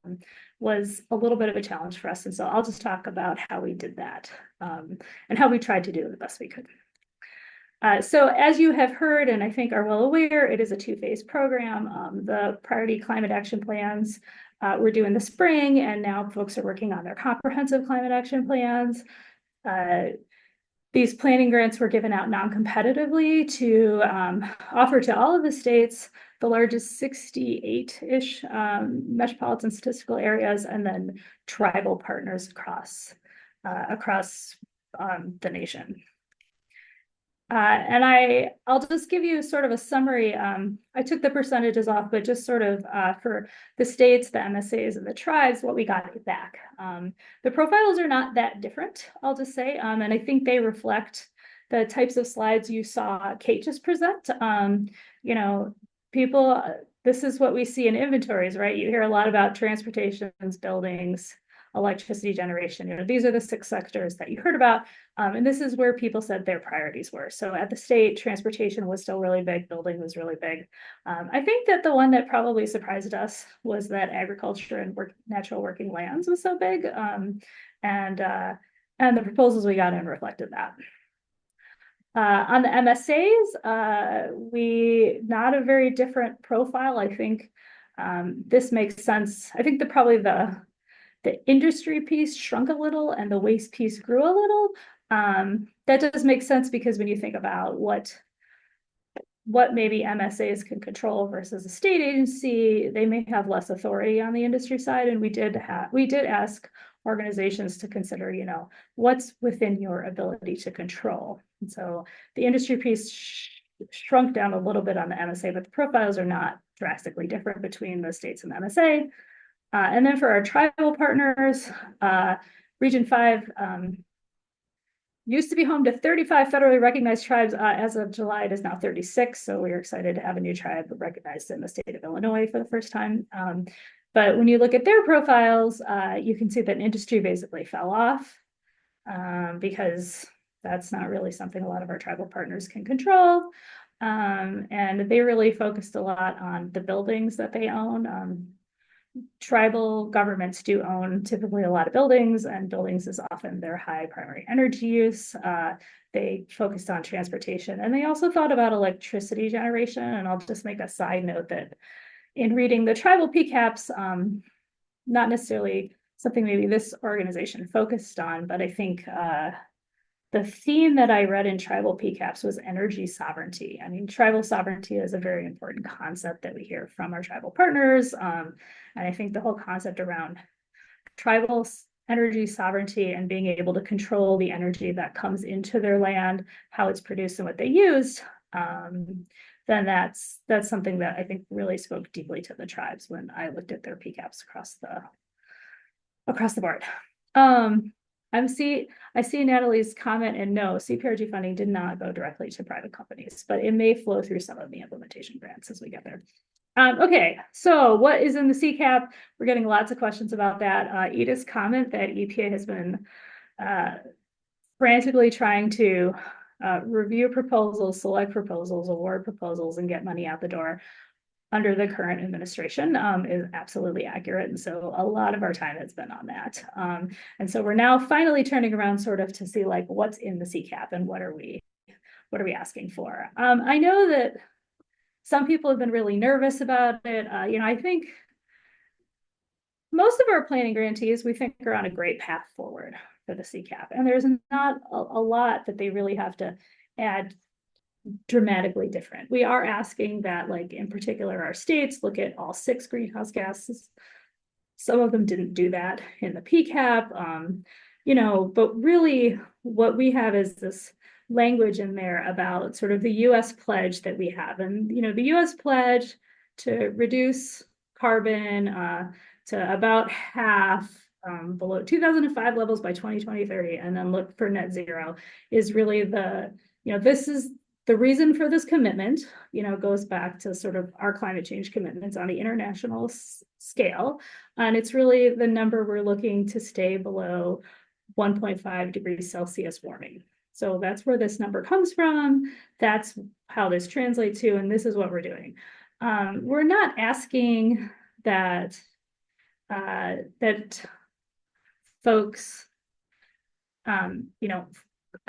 Speaker 11: was a little bit of a challenge for us. And so I'll just talk about how we did that and how we tried to do the best we could. So as you have heard, and I think are well aware, it is a two-phase program. The priority climate action plans were due in the spring, and now folks are working on their comprehensive climate action plans. These planning grants were given out non-competitively to offer to all of the states, the largest 68-ish metropolitan statistical areas, and then tribal partners across the nation. And I'll just give you sort of a summary. I took the percentages off, but just sort of for the states, the MSAs, and the tribes, what we got back. The profiles are not that different, I'll just say, and I think they reflect the types of slides you saw Kate just present. People, this is what we see in inventories, right? You hear a lot about transportations, buildings, electricity generation. These are the 6 sectors that you heard about. And this is where people said their priorities were. So at the state, transportation was still really big, building was really big. I think that the one that probably surprised us was that agriculture and natural working lands was so big. And the proposals we got in reflected that. On the MSAs, not a very different profile. I think this makes sense. I think probably the industry piece shrunk a little and the waste piece grew a little. That does make sense because when you think about what maybe MSAs can control versus a state agency, they may have less authority on the industry side. And we did ask organizations to consider, what's within your ability to control. And so the industry piece shrunk down a little bit on the MSA, but the profiles are not drastically different between the states and the MSA. And then for our tribal partners, Region 5 used to be home to 35 federally recognized tribes. As of July, it is now 36. So we're excited to have a new tribe recognized in the state of Illinois for the first time. But when you look at their profiles, you can see that industry basically fell off because That's not really something a lot of our tribal partners can control. And they really focused a lot on the buildings that they own. Tribal governments do own typically a lot of buildings, and buildings is often their high primary energy use. They focused on transportation, and they also thought about electricity generation. And I'll just make a side note that in reading the tribal PCAPs, not necessarily something maybe this organization focused on, but I think the theme that I read in tribal PCAPs was energy sovereignty. I mean, tribal sovereignty is a very important concept that we hear from our tribal partners. And I think the whole concept around tribal energy sovereignty and being able to control the energy that comes into their land, how it's produced and what they use, then that's something that I think really spoke deeply to the tribes when I looked at their PCAPs across the board. I see Natalie's comment, and no, CPRG funding did not go directly to private companies, but it may flow through some of the implementation grants as we get there. Okay, so what is in the CCAP? We're getting lots of questions about that. Edith's comment that EPA has been frantically trying to review proposals, select proposals, award proposals, and get money out the door under the current administration is absolutely accurate. And so a lot of our time has been on that. And so we're now finally turning around sort of to see like what's in the CCAP and what are we asking for. I know that some people have been really nervous about it. I think most of our planning grantees, we think are on a great path forward for the CCAP. And there's not a lot that they really have to add dramatically different. We are asking that, like, in particular, our states look at all 6 greenhouse gases. Some of them didn't do that in the PCAP, but really what we have is this language in there about sort of the US pledge that we have. And, the US pledge to reduce carbon to about half below 2005 levels by 2030, and then look for net zero is really this is the reason for this commitment, goes back to sort of our climate change commitments on the international scale. And it's really the number we're looking to stay below 1.5 degrees Celsius warming. So that's where this number comes from. That's how this translates to, and this is what we're doing. We're not asking that folks,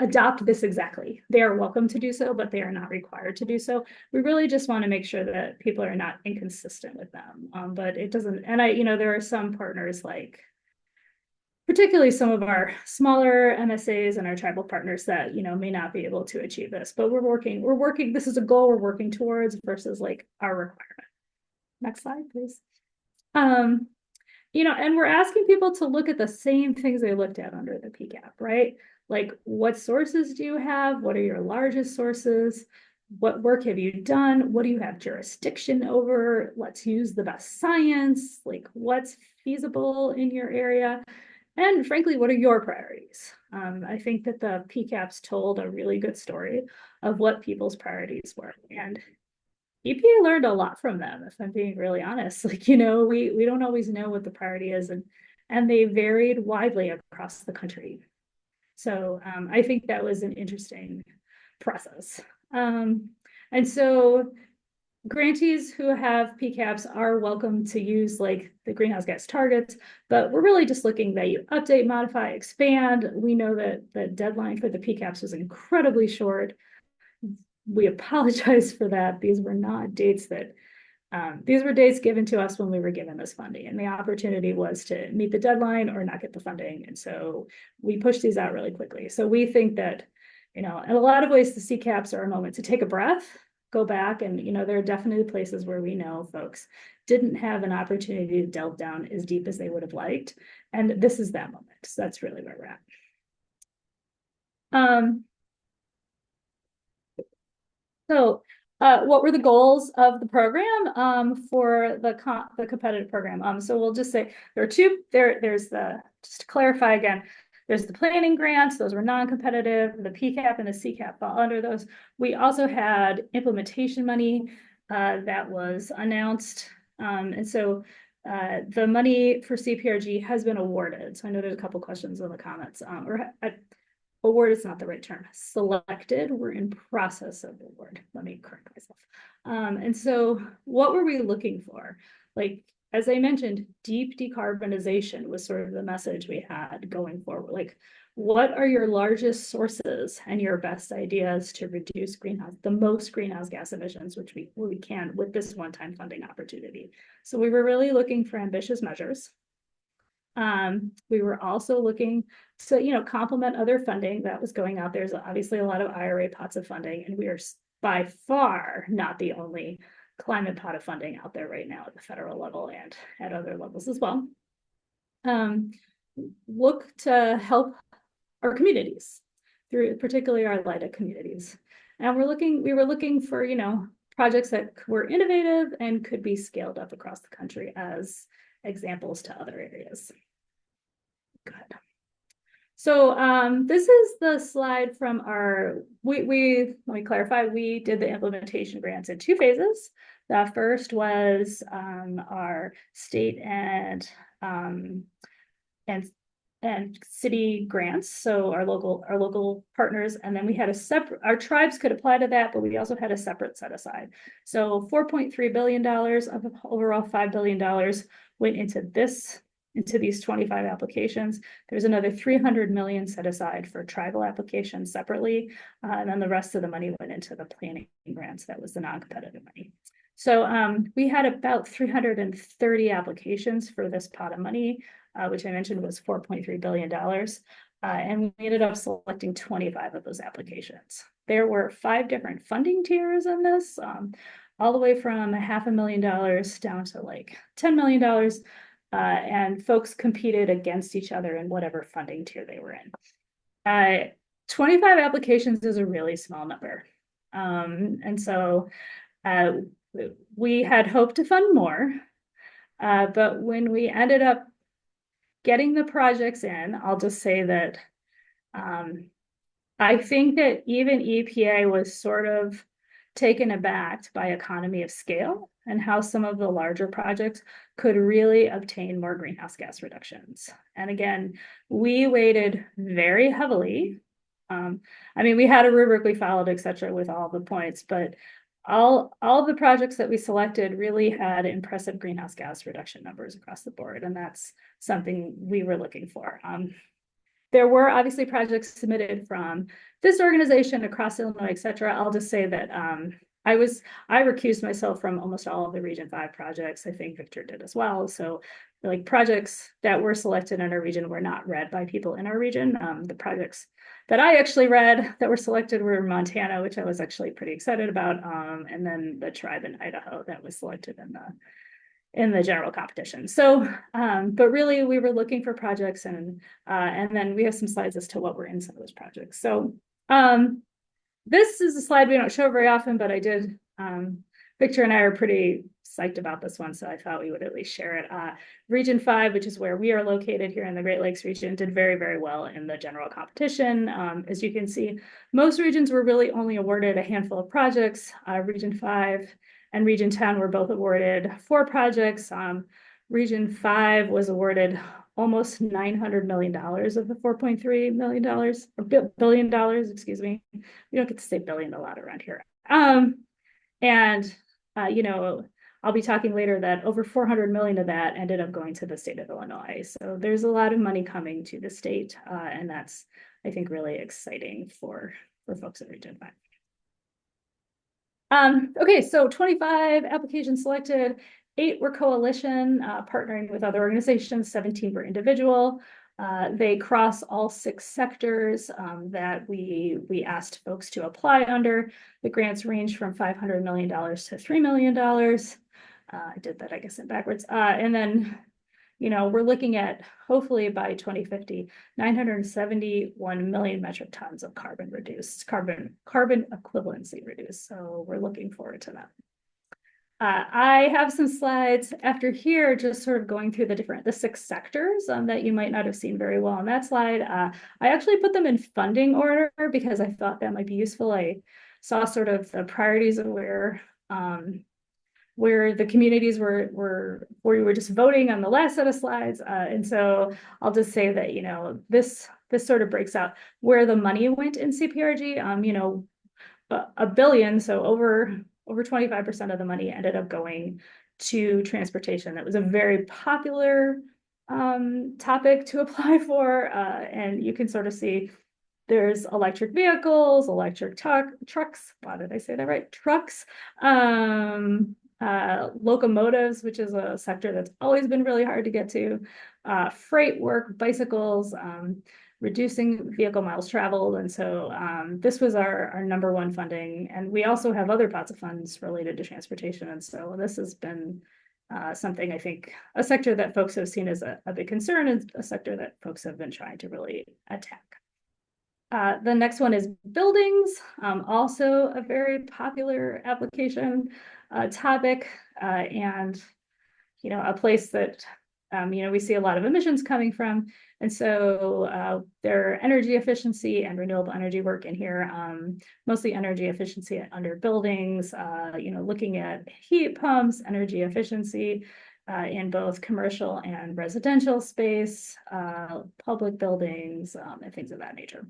Speaker 11: adopt this exactly. They are welcome to do so, but they are not required to do so. We really just want to make sure that people are not inconsistent with them. But it doesn't, and there are some partners, like particularly some of our smaller MSAs and our tribal partners that, may not be able to achieve this, but we're working, this is a goal we're working towards versus like our requirement. Next slide, please. And we're asking people to look at the same things they looked at under the PCAP, right? Like, what sources do you have? What are your largest sources? What work have you done? What do you have jurisdiction over? Let's use the best science. Like, what's feasible in your area? And frankly, what are your priorities? I think that the PCAPs told a really good story of what people's priorities were. And EPA learned a lot from them, if I'm being really honest. Like, we don't always know what the priority is, and they varied widely across the country. So I think that was an interesting process. And so grantees who have PCAPs are welcome to use like the greenhouse gas targets, but we're really just looking that you update, modify, expand. We know that the deadline for the PCAPs was incredibly short. We apologize for that. These were not dates that these were dates given to us when we were given this funding, and the opportunity was to meet the deadline or not get the funding. And so we pushed these out really quickly. So we think that, in a lot of ways, the CCAPs are a moment to take a breath, go back, and, there are definitely places where we know folks didn't have an opportunity to delve down as deep as they would have liked. And this is that moment. So that's really where we're at. So what were the goals of the program for the competitive program? So we'll just say there are two. There's just to clarify again, there's the planning grants. Those were non-competitive. The PCAP and the CCAP fall under those. We also had implementation money that was announced. And so the money for CPRG has been awarded. So I know there's a couple questions in the comments. award is not the right term, selected. We're in process of award. Let me correct myself. And so what were we looking for? Like, as I mentioned, deep decarbonization was sort of the message we had going forward. Like, what are your largest sources and your best ideas to reduce the most greenhouse gas emissions, which we can with this one-time funding opportunity. So we were really looking for ambitious measures. We were also looking to, complement other funding that was going out. There's obviously a lot of IRA pots of funding, and we are by far not the only climate pot of funding out there right now at the federal level and at other levels as well. Look to help our communities through particularly our LIDA communities. And we were looking for, projects that were innovative and could be scaled up across the country as examples to other areas. Good. So this is the slide from let me clarify, we did the implementation grants in 2 phases. The first was our state and city grants, so our local partners, and then we had our tribes could apply to that, but we also had a separate set aside. So $4.3 billion of overall $5 billion went into these 25 applications. There's another 300 million set aside for tribal applications separately, and then the rest of the money went into the planning grants. That was the non-competitive money. So we had about 330 applications for this pot of money, which I mentioned was $4.3 billion. And we ended up selecting 25 of those applications. There were 5 different funding tiers in this, all the way from $500,000 down to like $10 million. And folks competed against each other in whatever funding tier they were in. 25 applications is a really small number. And so we had hoped to fund more, but when we ended up getting the projects in, I'll just say that I think that even EPA was sort of taken aback by economy of scale and how some of the larger projects could really obtain more greenhouse gas reductions. And again, we weighted very heavily. We had a rubric we followed, et cetera, with all the points, but all the projects that we selected really had impressive greenhouse gas reduction numbers across the board, and that's something we were looking for. There were obviously projects submitted from this organization across Illinois, et cetera. I'll just say that I recused myself from almost all of the Region 5 projects. I think Victor did as well. So like projects that were selected in our region were not read by people in our region. The projects that I actually read that were selected were in Montana, which I was actually pretty excited about. And then the tribe in Idaho that was selected in the general competition. So, but really we were looking for projects, and then we have some slides as to what were in some of those projects. So this is a slide we don't show very often, but I did, Victor and I are pretty psyched about this one, so I thought we would at least share it. Region 5, which is where we are located here in the Great Lakes region, did very, very well in the general competition. As you can see, most regions were really only awarded a handful of projects. Region 5 and Region 10 were both awarded 4 projects. Region 5 was awarded almost $900 million of the $4.3 million, or billion dollars, excuse me. We don't get to say billion a lot around here. I'll be talking later that over 400 million of that ended up going to the state of Illinois. So there's a lot of money coming to the state, and that's, I think, really exciting for folks in Region 5. Okay, so 25 applications selected, 8 were coalition, partnering with other organizations, 17 were individual. They cross all 6 sectors that we asked folks to apply under. The grants range from $500 million to $3 million. I did that, I guess, in backwards. And then, we're looking at, hopefully by 2050, 971 million metric tons of carbon equivalency reduced. So we're looking forward to that. I have some slides after here, just sort of going through the 6 sectors that you might not have seen very well on that slide. I actually put them in funding order because I thought that might be useful. I saw sort of the priorities of where the communities where we were just voting on the last set of slides. And so I'll just say that, this this sort of breaks out where the money went in CPRG. You know, a billion, so over 25% of the money ended up going to transportation. That was a very popular topic to apply for, and you can sort of see there's electric vehicles, electric trucks. Why did I say that right? Trucks, locomotives, which is a sector that's always been really hard to get to, freight work, bicycles, reducing vehicle miles traveled. And so this was our number one funding. And we also have other pots of funds related to transportation. And so this has been something, I think, a sector that folks have seen as a big concern, and a sector that folks have been trying to really attack. The next one is buildings, also a very popular application topic, and you know, a place that you know, we see a lot of emissions coming from. And so there are energy efficiency and renewable energy work in here, mostly energy efficiency under buildings, you know, looking at heat pumps, energy efficiency in both commercial and residential space, public buildings, and things of that nature.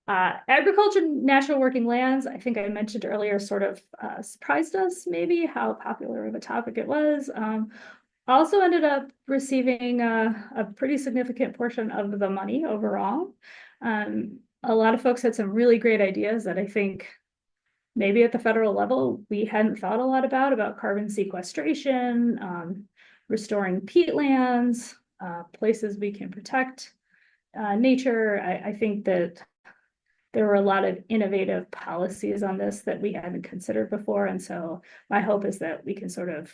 Speaker 11: Agriculture, natural working lands, I think I mentioned earlier, sort of surprised us maybe how popular of a topic it was. Also ended up receiving a pretty significant portion of the money overall. A lot of folks had some really great ideas that I think maybe at the federal level we hadn't thought a lot about carbon sequestration, restoring peatlands, places we can protect nature. I think that there were a lot of innovative policies on this that we hadn't considered before. And so my hope is that we can sort of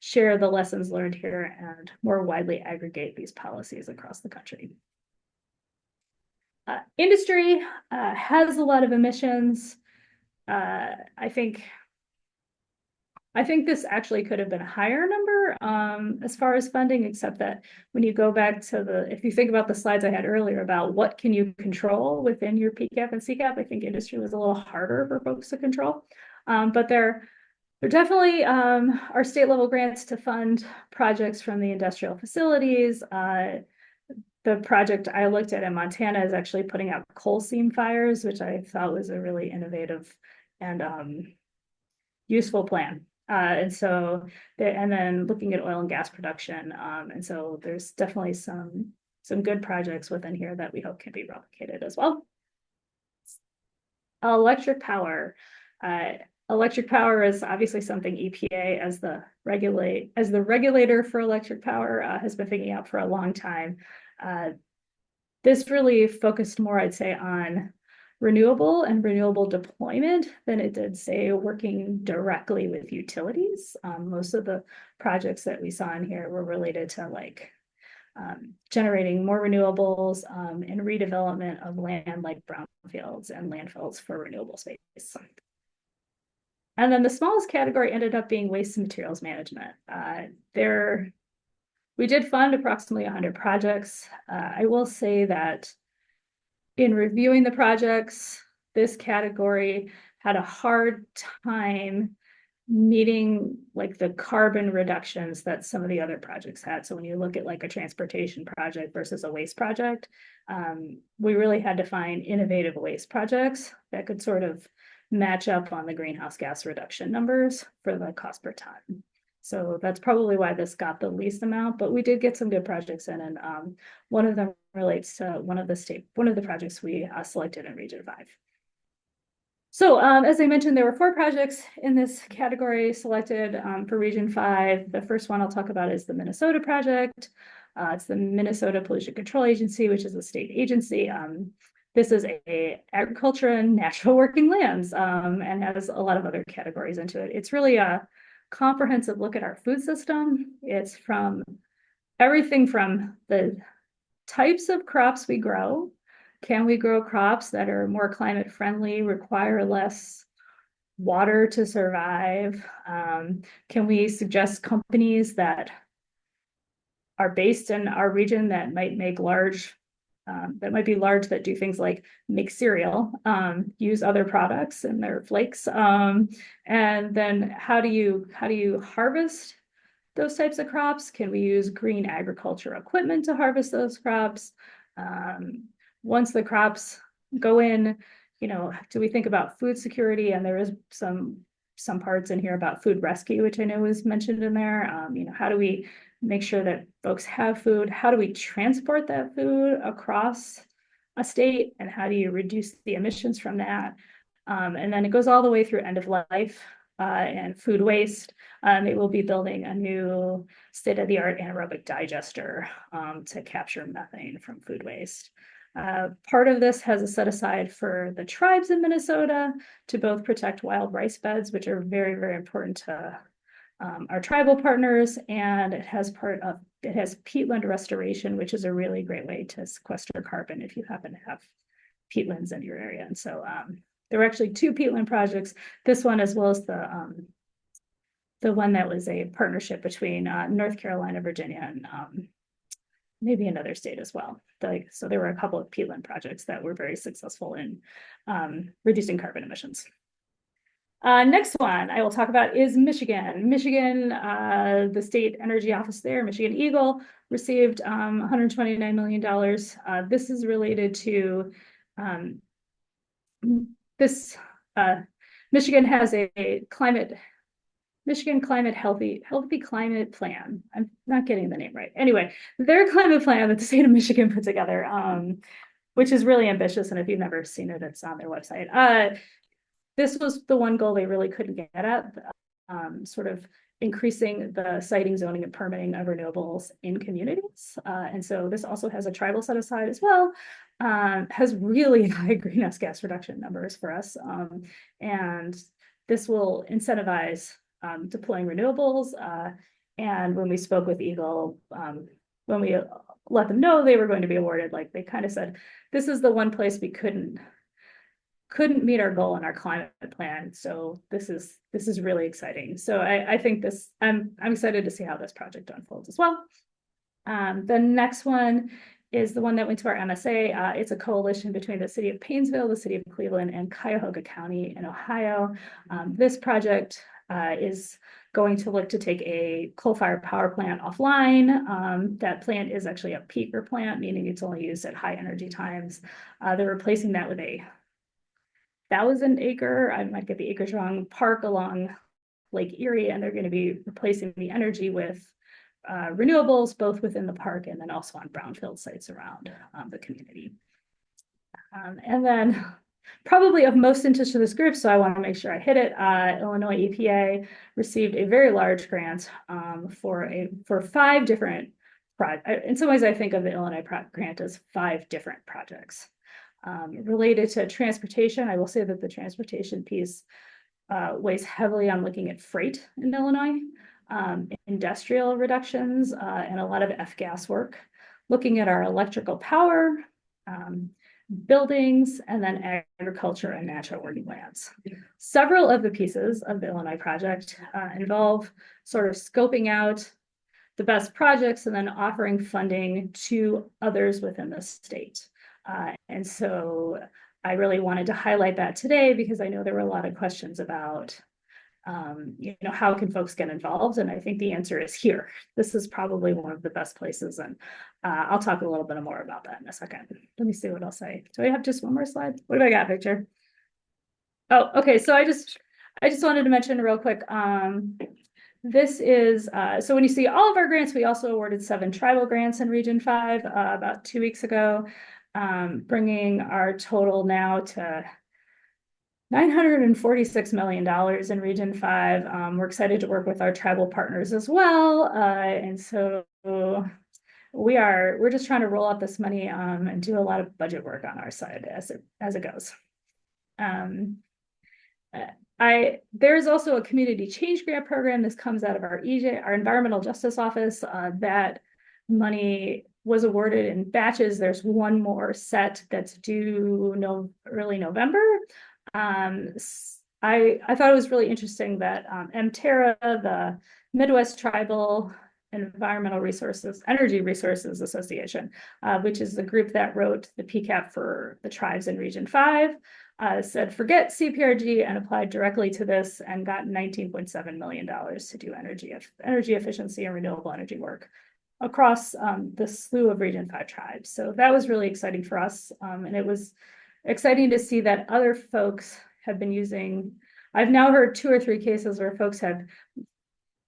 Speaker 11: share the lessons learned here and more widely aggregate these policies across the country. Industry has a lot of emissions. I think this actually could have been a higher number as far as funding, except that when you go back to if you think about the slides I had earlier about what can you control within your PCAP and CCAP, I think industry was a little harder for folks to control. But there definitely are state level grants to fund projects from the industrial facilities. The project I looked at in Montana is actually putting out coal seam fires, which I thought was a really innovative and useful plan. And then looking at oil and gas production. And so there's definitely some good projects within here that we hope can be replicated as well. Electric power. Electric power is obviously something EPA as the regulator for electric power has been thinking out for a long time. This really focused more, I'd say, on renewable and renewable deployment than it did, say, working directly with utilities. Most of the projects that we saw in here were related to like generating more renewables and redevelopment of land like brownfields and landfills for renewable space. And then the smallest category ended up being waste and materials management. We did fund approximately 100 projects. I will say that in reviewing the projects, this category had a hard time meeting like the carbon reductions that some of the other projects had. So when you look at like a transportation project versus a waste project, we really had to find innovative waste projects that could sort of match up on the greenhouse gas reduction numbers for the cost per ton. So that's probably why this got the least amount, but we did get some good projects in, and one of them relates to one of the projects we selected in Region 5. So as I mentioned, there were 4 projects in this category selected for Region 5. The first one I'll talk about is the Minnesota project. It's the Minnesota Pollution Control Agency, which is a state agency. This is a agriculture and natural working lands and has a lot of other categories into it. It's really a comprehensive look at our food system. It's from everything from the types of crops we grow. Can we grow crops that are more climate friendly, require less water to survive? Can we suggest companies that are based in our region that might make that do things like make cereal, use other products in their flakes, and then how do you harvest those types of crops? Can we use green agriculture equipment to harvest those crops? Once the crops go in, do we think about food security? And there is some parts in here about food rescue, which I know was mentioned in there. How do we make sure that folks have food? How do we transport that food across a state? And how do you reduce the emissions from that? And then it goes all the way through end of life and food waste. They will be building a new state-of-the-art anaerobic digester to capture methane from food waste. Part of this has a set aside for the tribes in Minnesota to both protect wild rice beds, which are very, very important to our tribal partners, and it has peatland restoration, which is a really great way to sequester carbon if you happen to have peatlands in your area. And so there were actually two peatland projects, this one as well as the one that was a partnership between North Carolina, Virginia, and maybe another state as well. So there were a couple of peatland projects that were very successful in reducing carbon emissions. Next one I will talk about is Michigan. Michigan, the state energy office there, Michigan Eagle, received $129 million. This is related to Michigan has a Michigan Climate Healthy Climate Plan. I'm not getting the name right. Anyway, their climate plan that the state of Michigan put together, which is really ambitious. And if you've never seen it, it's on their website. This was the one goal they really couldn't get at, sort of increasing the siting, zoning, and permitting of renewables in communities. And so this also has a tribal set aside as well, has really high greenhouse gas reduction numbers for us. And this will incentivize deploying renewables. And when we spoke with Eagle, when we let them know they were going to be awarded, like they kind of said, this is the one place we couldn't meet our goal in our climate plan. So this is really exciting. So I think I'm excited to see how this project unfolds as well. The next one is the one that went to our MSA. It's a coalition between the city of Painesville, the city of Cleveland, and Cuyahoga County in Ohio. This project is going to look to take a coal-fired power plant offline. That plant is actually a peaker plant, meaning it's only used at high energy times. They're replacing that with a 1,000-acre, I might get the acres wrong, park along Lake Erie, and they're going to be replacing the energy with renewables, both within the park and then also on brownfield sites around the community. And then probably of most interest to this group, so I want to make sure I hit it, Illinois EPA received a very large grant for 5 different projects. In some ways, I think of the Illinois grant as 5 different projects. Related to transportation, I will say that the transportation piece weighs heavily on looking at freight in Illinois, industrial reductions, and a lot of F-gas work, looking at our electrical power, buildings, and then agriculture and natural working lands. Several of the pieces of the Illinois project involve sort of scoping out the best projects and then offering funding to others within the state. And so I really wanted to highlight that today because I know there were a lot of questions about, how can folks get involved? And I think the answer is here. This is probably one of the best places. And I'll talk a little bit more about that in a second. Let me see what I'll say. Do I have just one more slide? What do I got, Victor? Oh, okay. So I just wanted to mention real quick. This is, so when you see all of our grants, we also awarded 7 tribal grants in Region 5 about 2 weeks ago. Bringing our total now to $946 million in Region 5. We're excited to work with our tribal partners as well. And so we're just trying to roll out this money and do a lot of budget work on our side as it goes. There's also a community change grant program. This comes out of our EJ, our environmental justice office. That money was awarded in batches. There's one more set that's due early November. I thought it was really interesting that MTerra, the Midwest Tribal Environmental Resources, Energy Resources Association, which is the group that wrote the PCAP for the tribes in Region 5, said forget CPRG and applied directly to this and got $19.7 million to do energy efficiency and renewable energy work. across the slew of Region 5 tribes. So that was really exciting for us. And it was exciting to see that other folks have been using. I've now heard 2 or 3 cases where folks have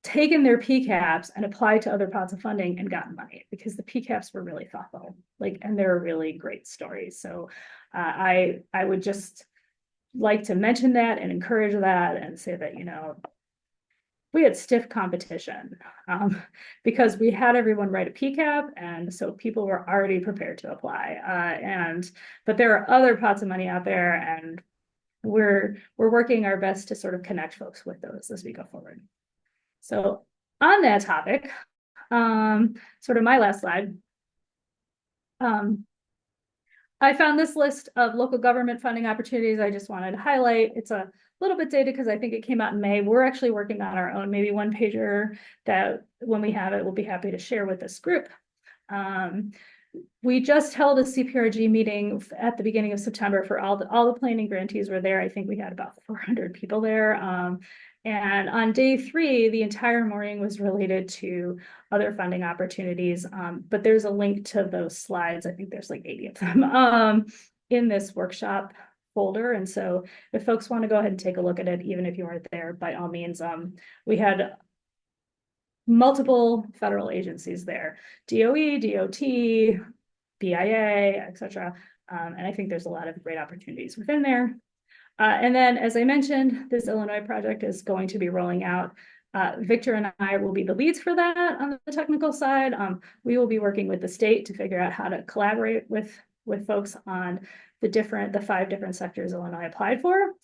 Speaker 11: taken their PCAPs and applied to other pots of funding and gotten money because the PCAPs were really thoughtful, and they're really great stories. So I would just like to mention that and encourage that and say that, we had stiff competition because we had everyone write a PCAP, and so people were already prepared to apply. But there are other pots of money out there, and we're working our best to sort of connect folks with those as we go forward. So on that topic, sort of my last slide, I found this list of local government funding opportunities I just wanted to highlight. It's a little bit dated because I think it came out in May. We're actually working on our own, maybe one pager that when we have it, we'll be happy to share with this group. We just held a CPRG meeting at the beginning of September for all the planning grantees were there. I think we had about 400 people there. And on day 3, the entire morning was related to other funding opportunities. But there's a link to those slides. I think there's like 80 of them in this workshop folder. And so if folks want to go ahead and take a look at it, even if you weren't there, by all means, we had multiple federal agencies there, DOE, DOT, BIA, etc. And I think there's a lot of great opportunities within there. And then, as I mentioned, this Illinois project is going to be rolling out. Victor and I will be the leads for that on the technical side. We will be working with the state to figure out how to collaborate with folks on the 5 different sectors Illinois applied for.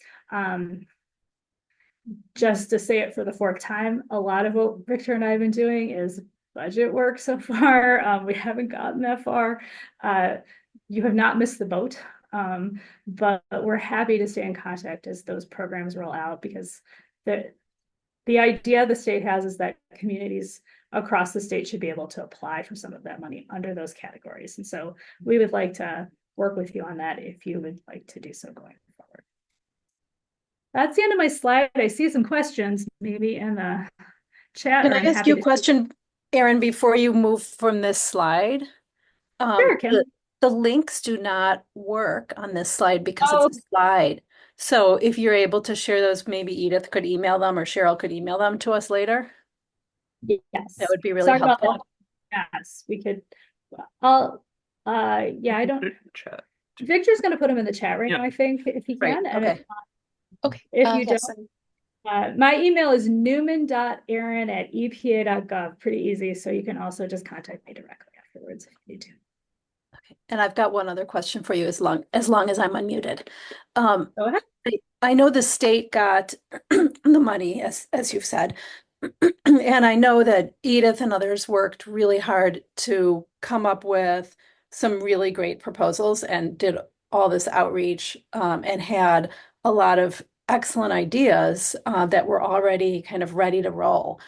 Speaker 11: Just to say it for the 4th time, a lot of what Victor and I have been doing is budget work so far. We haven't gotten that far. You have not missed the boat. But we're happy to stay in contact as those programs roll out, because the idea the state has is that communities across the state should be able to apply for some of that money under those categories. And so we would like to work with you on that if you would like to do so going forward. That's the end of my slide. I see some questions maybe in the chat.
Speaker 6: Can I ask you a question, Erin, before you move from this slide?
Speaker 11: Sure, Kim.
Speaker 6: The links do not work on this slide because it's a slide. So if you're able to share those, maybe Edith could email them or Cheryl could email them to us later.
Speaker 11: Yes.
Speaker 6: That would be really helpful.
Speaker 11: Yes, we could. I don't.
Speaker 5: Chat.
Speaker 11: Victor's going to put them in the chat right now, I think, if he can.
Speaker 6: Right.
Speaker 11: And
Speaker 7: Okay.
Speaker 11: if you
Speaker 7: yes,
Speaker 11: don't, my email is newman.aaron@epa.gov. Pretty easy. So you can also just contact me directly afterwards if you need to.
Speaker 6: Okay. And I've got one other question for you as long as I'm unmuted.
Speaker 11: Go ahead.
Speaker 6: I know the state got the money, as you've said, and I know that Edith and others worked really hard to come up with some really great proposals and did all this outreach and had a lot of excellent ideas that were already kind of ready to roll.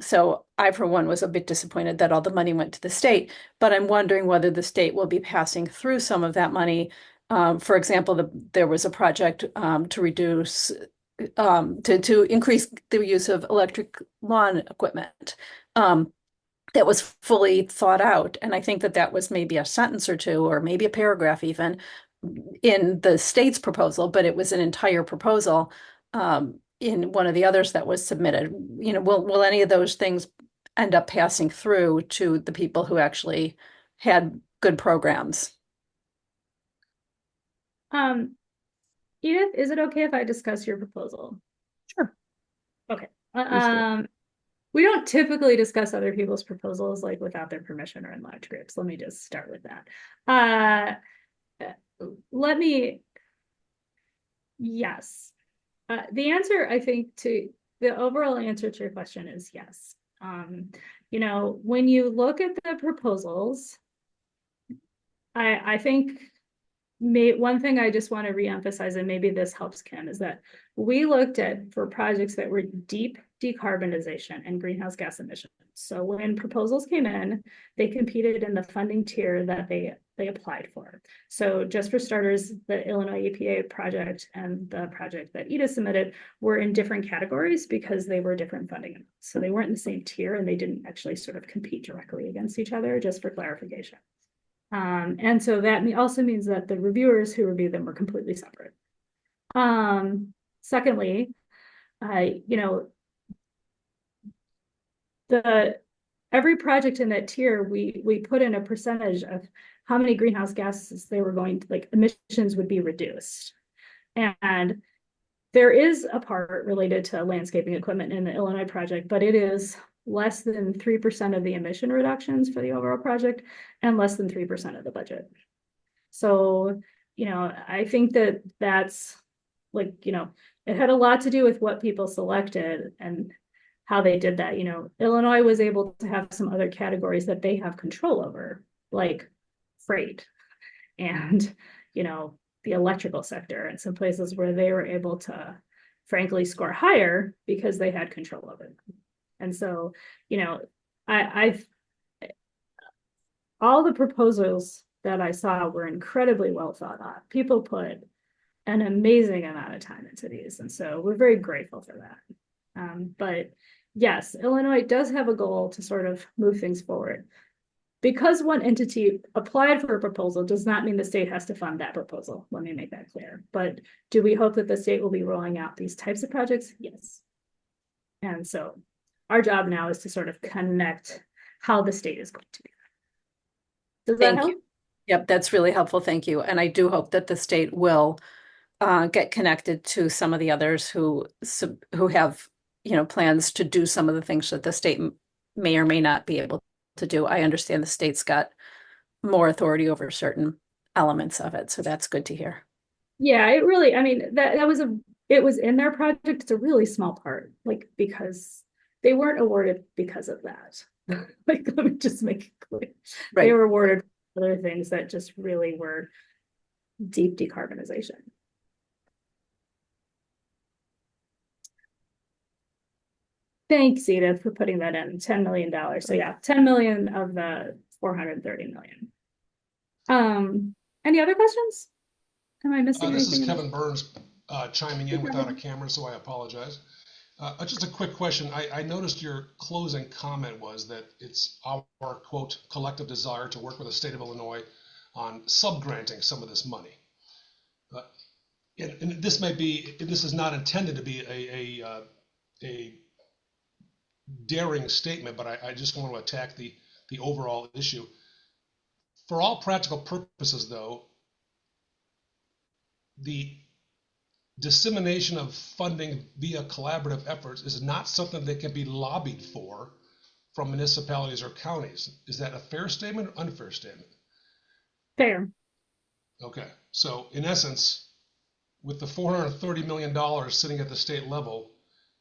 Speaker 6: So I, for one, was a bit disappointed that all the money went to the state, but I'm wondering whether the state will be passing through some of that money. For example, there was a project to reduce, to increase the use of electric lawn equipment that was fully thought out. And I think that was maybe a sentence or 2, or maybe a paragraph even, in the state's proposal, but it was an entire proposal in one of the others that was submitted. Will any of those things end up passing through to the people who actually had good programs?
Speaker 11: Edith, is it okay if I discuss your proposal?
Speaker 6: Sure.
Speaker 11: Okay. We don't typically discuss other people's proposals without their permission or in large groups. Let me just start with that. Yes. The answer, I think, to the overall answer to your question is yes. When you look at the proposals, I think one thing I just want to reemphasize, and maybe this helps Kim, is that we looked at, for projects that were deep decarbonization and greenhouse gas emissions. So when proposals came in, they competed in the funding tier that they applied for. So just for starters, the Illinois EPA project and the project that EDA submitted were in different categories because they were different funding amounts. So they weren't in the same tier and they didn't actually sort of compete directly against each other, just for clarification. And so that also means that the reviewers who reviewed them were completely separate. Secondly, you know, every project in that tier, we put in a percentage of how many greenhouse gases they were going to, like, emissions would be reduced. And there is a part related to landscaping equipment in the Illinois project, but it is less than 3% of the emission reductions for the overall project and less than 3% of the budget. So, you know, I think that that's, like, you know, it had a lot to do with what people selected and how they did that. You know, Illinois was able to have some other categories that they have control over, like freight and, you know, the electrical sector, and some places where they were able to frankly score higher because they had control of it. And so, you know, all the proposals that I saw were incredibly well thought out. People put an amazing amount of time into these, and so we're very grateful for that. But yes, Illinois does have a goal to sort of move things forward. Because one entity applied for a proposal does not mean the state has to fund that proposal. Let me make that clear. But do we hope that the state will be rolling out these types of projects? Yes. And so our job now is to sort of connect how the state is going to do that. Does that help?
Speaker 6: you. Yep, that's really helpful. Thank you. And I do hope that the state will get connected to some of the others who have, you know, plans to do some of the things that the state may or may not be able to do. I understand the state's got more authority over certain elements of it, so that's good to hear.
Speaker 11: Yeah, it really, I mean, it was in their project. It's a really small part, like, because they weren't awarded because of that. Like, let me just make it clear.
Speaker 6: Right.
Speaker 11: They were awarded other things that just really were deep decarbonization. Thanks, Edith, for putting that in, $10 million. So yeah, 10 million of the 430 million. Any other questions? Am I missing
Speaker 10: This is
Speaker 11: anything?
Speaker 10: Kevin Burns chiming in without a camera, so I apologize. Just a quick question. I noticed your closing comment was that it's our, quote, collective desire to work with the state of Illinois on subgranting some of this money. And this is not intended to be a daring statement, but I just want to attack the overall issue. For all practical purposes, though, the dissemination of funding via collaborative efforts is not something that can be lobbied for from municipalities or counties. Is that a fair statement or unfair statement?
Speaker 11: Fair.
Speaker 10: Okay, so in essence, with the $430 million sitting at the state level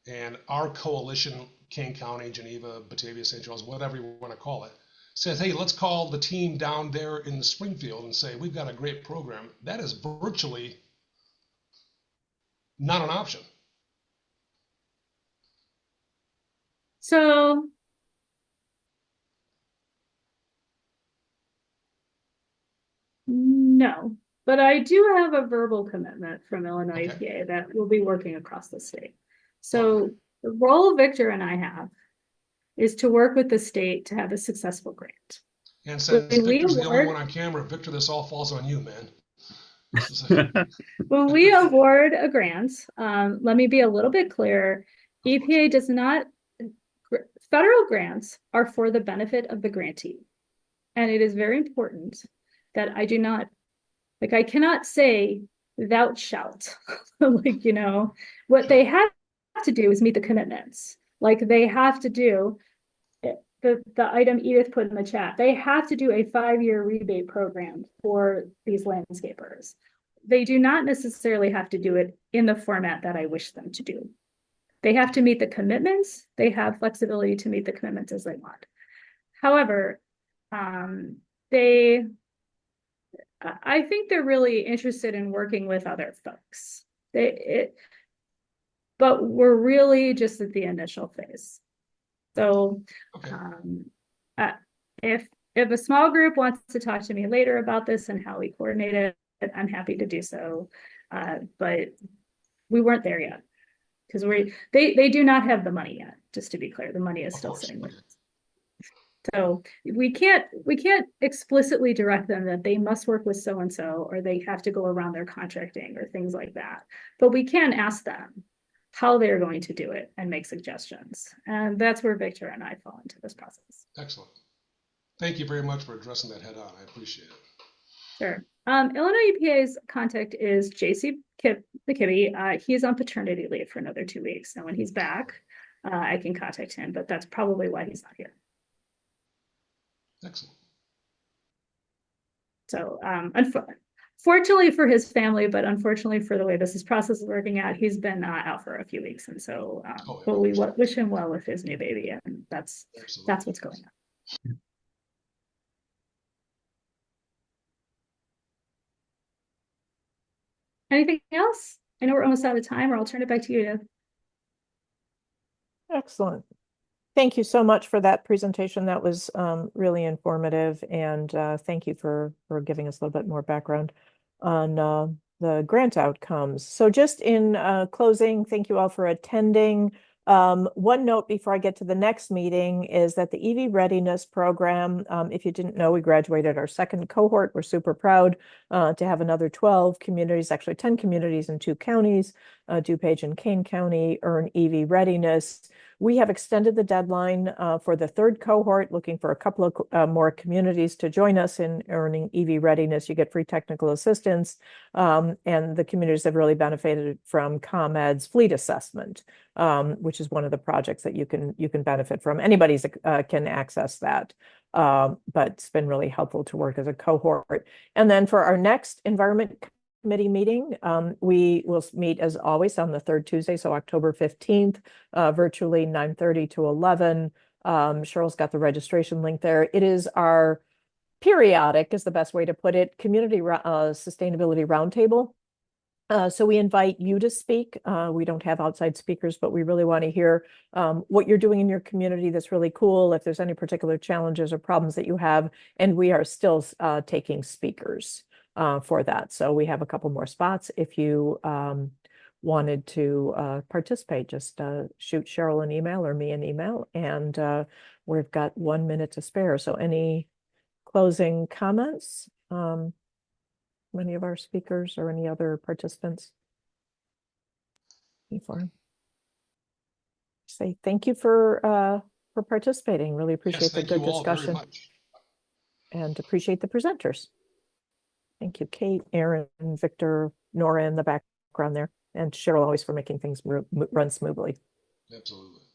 Speaker 10: and our coalition, Kane County, Geneva, Batavia, St. Charles, whatever you want to call it, says, hey, let's call the team down there in the Springfield and say, we've got a great program. That is virtually not an option.
Speaker 11: So no, but I do have a verbal commitment from Illinois EPA that we'll be working across the state. So the role Victor and I have is to work with the state to have a successful grant.
Speaker 10: And since Victor's the only one on camera, Victor, this all falls on you, man.
Speaker 11: When we award a grant, let me be a little bit clearer. EPA does not, federal grants are for the benefit of the grantee. And it is very important that I do not, like, I cannot say thou shalt. Like, you know, what they have to do is meet the commitments. Like, they have to do the item Edith put in the chat. They have to do a 5-year rebate program for these landscapers. They do not necessarily have to do it in the format that I wish them to do. They have to meet the commitments. They have flexibility to meet the commitments as they want. However, I think they're really interested in working with other folks. but we're really just at the initial phase. So
Speaker 10: Okay.
Speaker 11: uh, if a small group wants to talk to me later about this and how we coordinate it, I'm happy to do so. But we weren't there yet because they do not have the money yet. Just to be clear, the money is still sitting with us. So we can't explicitly direct them that they must work with so and so, or they have to go around their contracting or things like that. But we can ask them how they're going to do it and make suggestions. And that's where Victor and I fall into this process.
Speaker 10: Excellent. Thank you very much for addressing that head on. I appreciate it.
Speaker 11: Sure. Illinois EPA's contact is JC McKibbe. He's on paternity leave for another 2 weeks. And when he's back, I can contact him, but that's probably why he's not here.
Speaker 10: Excellent.
Speaker 11: So fortunately for his family, but unfortunately for the way this process is working out, he's been out for a few weeks. And so but we wish him well with his new baby. And that's what's going on. Anything else? I know we're almost out of time, or I'll turn it back to you, Deb.
Speaker 1: Excellent. Thank you so much for that presentation. That was really informative, and thank you for giving us a little bit more background on the grant outcomes. So just in closing, thank you all for attending. One note before I get to the next meeting is that the EV Readiness Program, if you didn't know, we graduated our second cohort. We're super proud to have another 12 communities, actually 10 communities in 2 counties, DuPage and Kane County, earn EV Readiness. We have extended the deadline for the 3rd cohort, looking for a couple of more communities to join us in earning EV Readiness. You get free technical assistance, and the communities have really benefited from ComEd's fleet assessment, which is one of the projects that you can benefit from. Anybody can access that, but it's been really helpful to work as a cohort. And then for our next Environment Committee meeting, we will meet as always on the 3rd Tuesday, so October 15th, virtually 9:30 to 11. Cheryl's got the registration link there. It is our periodic, is the best way to put it, community sustainability roundtable. So we invite you to speak. We don't have outside speakers, but we really want to hear what you're doing in your community that's really cool, if there's any particular challenges or problems that you have, and we are still taking speakers for that. So we have a couple more spots. If you wanted to participate, just shoot Cheryl an email or me an email, and we've got 1 minute to spare. So any closing comments? Many of our speakers or any other participants? Say thank you for participating. Really appreciate the good discussion. And appreciate the presenters. Thank you, Kate, Aaron, Victor, Nora in the background there, and Cheryl always for making things run smoothly.
Speaker 10: Absolutely.